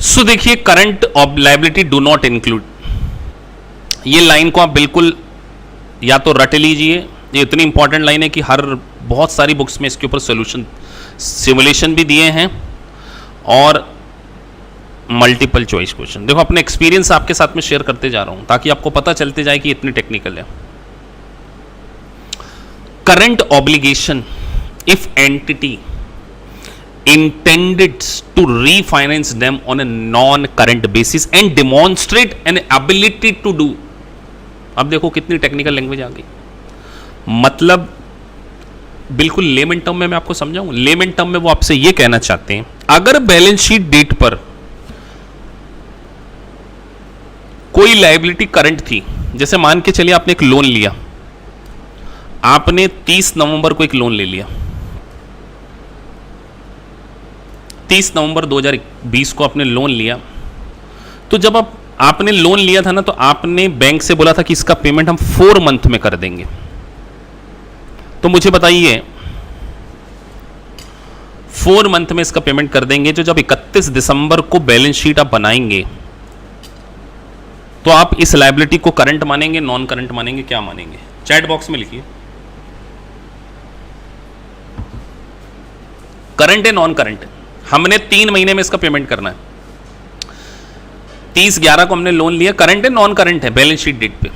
[SPEAKER 1] सो देखिए, current liability do not include, ये लाइन को आप बिल्कुल या तो रट लीजिए, ये इतनी इंपॉर्टेंट लाइन है कि हर बहुत सारी बुक्स में इसके ऊपर सॉल्यूशन सिमुलेशन भी दिए हैं और मल्टीपल चॉइस क्वेश्चन। देखो, अपने एक्सपीरियंस आपके साथ में शेयर करते जा रहा हूं ताकि आपको पता चलते जाए कि इतनी टेक्निकल है। Current obligation if entity intended to refinance them on a non-current basis and demonstrate an ability to do। अब देखो कितनी टेक्निकल लैंग्वेज आ गई, मतलब बिल्कुल लेमन टर्म में मैं आपको समझाऊं। लेमन टर्म में वो आपसे ये कहना चाहते हैं, अगर बैलेंस शीट डेट पर कोई लायबिलिटी करंट थी, जैसे मान के चलिए आपने एक लोन लिया, आपने 30 नवंबर को एक लोन ले लिया, 30 नवंबर 2020 को आपने लोन लिया, तो जब आप आपने लोन लिया था ना, तो आपने बैंक से बोला था कि इसका पेमेंट हम 4 मंथ में कर देंगे। तो मुझे बताइए 4 मंथ में इसका पेमेंट कर देंगे, जो जब 31 दिसंबर को बैलेंस शीट आप बनाएंगे तो आप इस लायबिलिटी को करंट मानेंगे, नॉन करंट मानेंगे, क्या मानेंगे? चैट बॉक्स में लिखिए, करंट है नॉन करंट है। हमने 3 महीने में इसका पेमेंट करना है। 30/11 को हमने लोन लिया, करंट है नॉन करंट है? बैलेंस शीट डेट पे।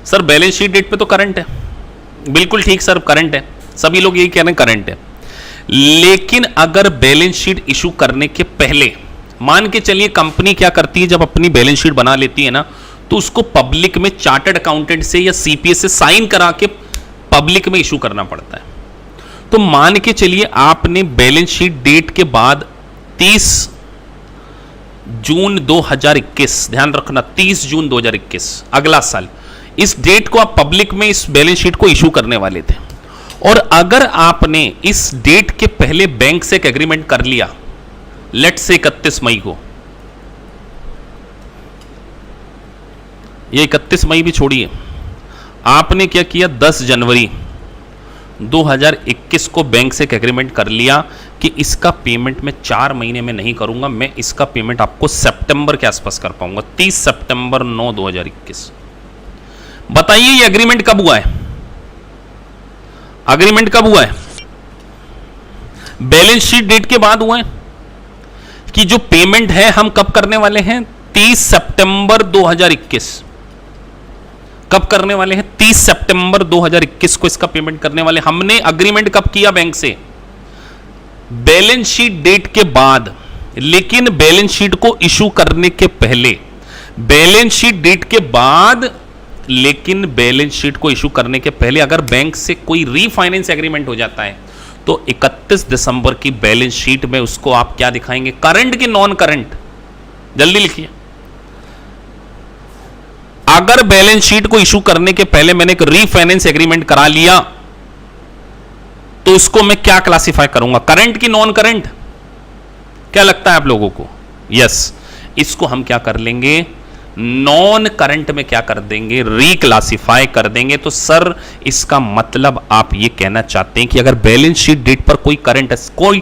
[SPEAKER 1] सर बैलेंस शीट डेट पे तो करंट है। बिल्कुल ठीक सर, करंट है। सभी लोग यही कह रहे हैं करंट है। लेकिन अगर बैलेंस शीट इशू करने के पहले, मान के चलिए कंपनी क्या करती है, जब अपनी बैलेंस शीट बना लेती है ना, तो उसको पब्लिक में चार्टर्ड अकाउंटेंट से या सीपीए से साइन करा के पब्लिक में इशू करना पड़ता है। तो मान के चलिए आपने बैलेंस शीट डेट के बाद 30 जून 2021, ध्यान रखना 30 जून 2021 अगला साल, इस डेट को आप पब्लिक में इस बैलेंस शीट को इशू करने वाले थे। और अगर आपने इस डेट के पहले बैंक से एक एग्रीमेंट कर लिया, लेट से 31 मई को, ये 31 मई भी छोड़िए, आपने क्या किया 10 जनवरी 2021 को बैंक से एक एग्रीमेंट कर लिया कि इसका पेमेंट मैं 4 महीने में नहीं करूंगा, मैं इसका पेमेंट आपको सितंबर के आसपास कर पाऊंगा, 30 सितंबर 9 2021। बताइए ये एग्रीमेंट कब हुआ है? एग्रीमेंट कब हुआ है? बैलेंस शीट डेट के बाद हुआ है कि जो पेमेंट है हम कब करने वाले हैं? 30 सितंबर 2021। कब करने वाले हैं? 30 सितंबर 2021 को इसका पेमेंट करने वाले। हमने एग्रीमेंट कब किया बैंक से? बैलेंस शीट डेट के बाद, लेकिन बैलेंस शीट को इशू करने के पहले। बैलेंस शीट डेट के बाद लेकिन बैलेंस शीट को इशू करने के पहले अगर बैंक से कोई रीफाइनेंस एग्रीमेंट हो जाता है तो 31 दिसंबर की बैलेंस शीट में उसको आप क्या दिखाएंगे? करंट की नॉन करंट? जल्दी लिखिए। अगर बैलेंस शीट को इशू करने के पहले मैंने एक रीफाइनेंस एग्रीमेंट करा लिया तो उसको मैं क्या क्लासिफाई करूंगा? करंट की नॉन करंट? क्या लगता है आप लोगों को? यस, इसको हम क्या कर लेंगे? नॉन करंट में क्या कर देंगे? रिक्लासिफाई कर देंगे। तो सर इसका मतलब आप ये कहना चाहते हैं कि अगर बैलेंस शीट डेट पर कोई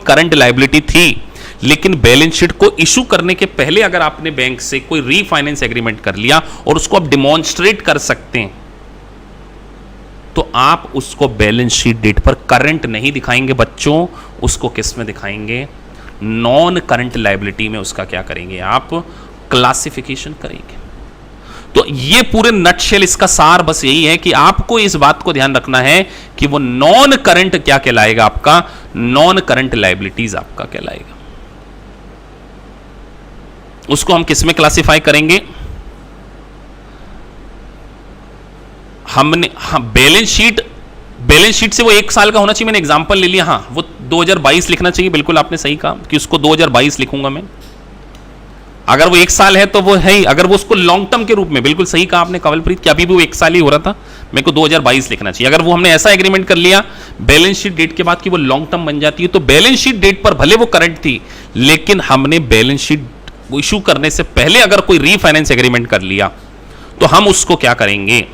[SPEAKER 1] करंट लायबिलिटी थी, लेकिन बैलेंस शीट को इशू करने के पहले अगर आपने बैंक से कोई रीफाइनेंस एग्रीमेंट कर लिया और उसको आप डिमॉन्स्ट्रेट कर सकते हैं, तो आप उसको बैलेंस शीट डेट पर करंट नहीं दिखाएंगे बच्चों, उसको किस में दिखाएंगे? नॉन करंट लायबिलिटी में उसका क्या करेंगे? आप क्लासिफिकेशन करेंगे। तो ये पूरे नटशेल, इसका सार बस यही है कि आपको इस बात को ध्यान रखना है कि वो नॉन करंट क्या कहलाएगा? आपका नॉन करंट लायबिलिटीज आपका कहलाएगा। उसको हम किस में क्लासिफाई करेंगे? हमने बैलेंस शीट से वो 1 साल का होना चाहिए। मैंने एग्जांपल ले लिया, हाँ वो 2022 लिखना चाहिए। बिल्कुल आपने सही कहा कि उसको 2022 लिखूंगा मैं। अगर वो 1 साल है तो वो है ही। अगर वो उसको लॉन्ग टर्म के रूप में, बिल्कुल सही कहा आपने कवलप्रीत, कि अभी भी वो 1 साल ही हो रहा था, मेरे को 2022 लिखना चाहिए। अगर वो हमने ऐसा एग्रीमेंट कर लिया बैलेंस शीट डेट के बाद कि वो लॉन्ग टर्म बन जाती है, तो बैलेंस शीट डेट पर भले वो करंट थी, लेकिन हमने बैलेंस शीट इशू करने से पहले अगर कोई रीफाइनेंस एग्रीमेंट कर लिया तो हम उसको क्या करेंगे?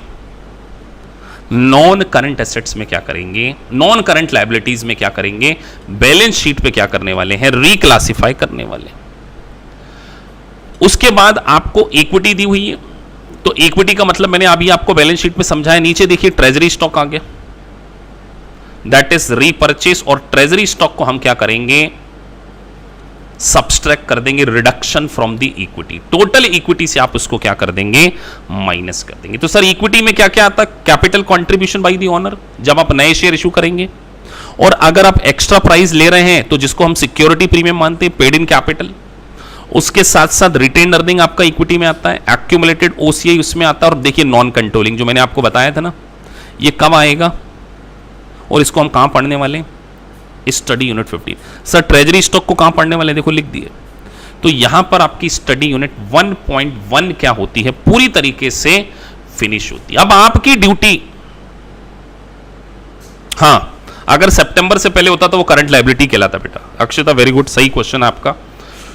[SPEAKER 1] नॉन करंट एसेट्स में क्या करेंगे? नॉन करंट लायबिलिटीज में क्या करेंगे? बैलेंस शीट पे क्या करने वाले हैं? रिक्लासिफाई करने वाले। उसके बाद आपको इक्विटी दी हुई है, तो इक्विटी का मतलब मैंने अभी आपको बैलेंस शीट में समझाया। नीचे देखिए ट्रेजरी स्टॉक आ गया, दैट इज रीपरचेस। और ट्रेजरी स्टॉक को हम क्या करेंगे? सब्सट्रैक्ट कर देंगे, reduction from the equity. Total equity से आप उसको क्या कर देंगे? माइनस कर देंगे। तो सर इक्विटी में क्या क्या आता है? Capital contribution by the owner, जब आप नए शेयर इशू करेंगे। और अगर आप एक्स्ट्रा प्राइस ले रहे हैं तो जिसको हम सिक्योरिटी प्रीमियम मानते हैं, पेड इन कैपिटल। उसके साथ साथ रिटेन अर्निंग आपका इक्विटी में आता है, एक्यूमुलेटेड ओसीआई उसमें आता है। और देखिए नॉन कंट्रोलिंग जो मैंने आपको बताया था ना, ये कब आएगा और इसको हम कहां पढ़ने वाले हैं? Study unit 15। Sir treasury stock को कहां पढ़ने वाले? देखो लिख दिए। तो यहां पर आपकी स्टडी यूनिट 1.1 क्या होती है? पूरी तरीके से फिनिश होती है। अब आपकी ड्यूटी, हां अगर सितंबर से पहले होता तो वो करंट लायबिलिटी कहलाता बेटा। अक्षता वेरी गुड, सही क्वेश्चन आपका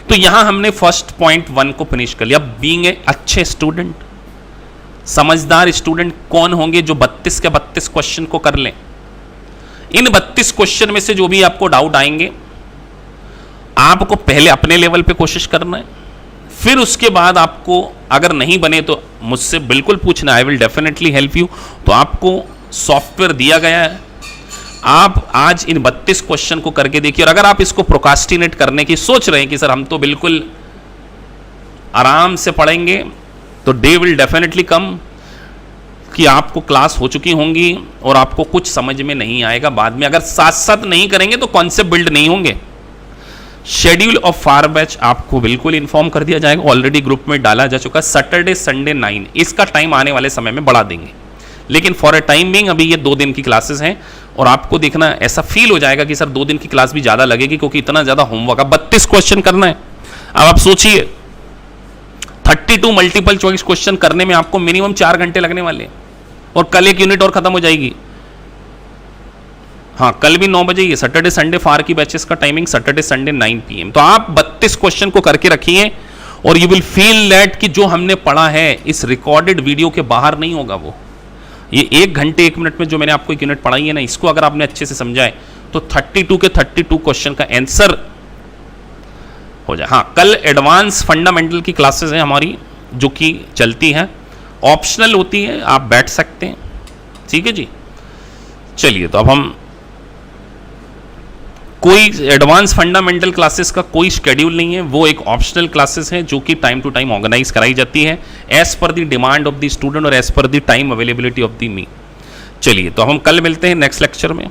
[SPEAKER 1] तो यहां हमने फर्स्ट पॉइंट 1 को फिनिश कर लिया। बीइंग ए अच्छे स्टूडेंट, समझदार स्टूडेंट कौन होंगे जो 32 के 32 क्वेश्चन को कर लें। इन 32 क्वेश्चन में से जो भी आपको डाउट आएंगे, आपको पहले अपने लेवल पे कोशिश करना है, फिर उसके बाद आपको अगर नहीं बने तो मुझसे बिल्कुल पूछना, I will definitely help you. तो आपको सॉफ्टवेयर दिया गया है, आप आज इन 32 क्वेश्चन को करके देखिए। और अगर आप इसको प्रोकास्टिनेट करने की सोच रहे हैं कि सर हम तो बिल्कुल आराम से पढ़ेंगे, तो डे विल डेफिनेटली कम कि आपको क्लास हो चुकी होंगी और आपको कुछ समझ में नहीं आएगा बाद में। अगर साथ साथ नहीं करेंगे तो कॉन्सेप्ट बिल्ड नहीं होंगे। शेड्यूल ऑफ फार बैच आपको बिल्कुल इन्फॉर्म कर दिया जाएगा, ऑलरेडी ग्रुप में डाला जा चुका है। सैटरडे संडे 9, इसका टाइम आने वाले समय में बढ़ा देंगे, लेकिन फॉर अ टाइम बिंग अभी ये 2 दिन की क्लासेस हैं। और आपको देखना ऐसा फील हो जाएगा कि सर 2 दिन की क्लास भी ज़्यादा लगेगी, क्योंकि इतना ज़्यादा होमवर्क, अब 32 क्वेश्चन करना है। अब आप सोचिए 32 मल्टीपल चॉइस क्वेश्चन करने में आपको मिनिमम 4 घंटे लगने वाले, और कल एक यूनिट और खत्म हो जाएगी। हाँ, कल भी 9 बजे ही है। सैटरडे संडे फार की बैचेस का टाइमिंग सैटरडे संडे 9 PM। तो आप 32 क्वेश्चन को करके रखिए और यू विल फील दैट कि जो हमने पढ़ा है इस रिकॉर्डेड वीडियो के बाहर नहीं होगा। वो ये 1 घंटे 1 मिनट में जो मैंने आपको एक यूनिट पढ़ाई है ना, इसको अगर आपने अच्छे से समझा है तो 32 के 32 क्वेश्चन का आंसर हो जाए। हाँ, कल एडवांस फंडामेंटल की क्लासेस हैं हमारी, जो कि चलती हैं, ऑप्शनल होती है, आप बैठ सकते हैं। ठीक है जी, चलिए। तो अब हम कोई एडवांस फंडामेंटल क्लासेस का कोई शेड्यूल नहीं है, वो एक ऑप्शनल क्लासेस है जो कि टाइम टू टाइम ऑर्गेनाइज कराई जाती है as per the demand of the student और as per the time availability of the me. चलिए, तो हम कल मिलते हैं नेक्स्ट लेक्चर में।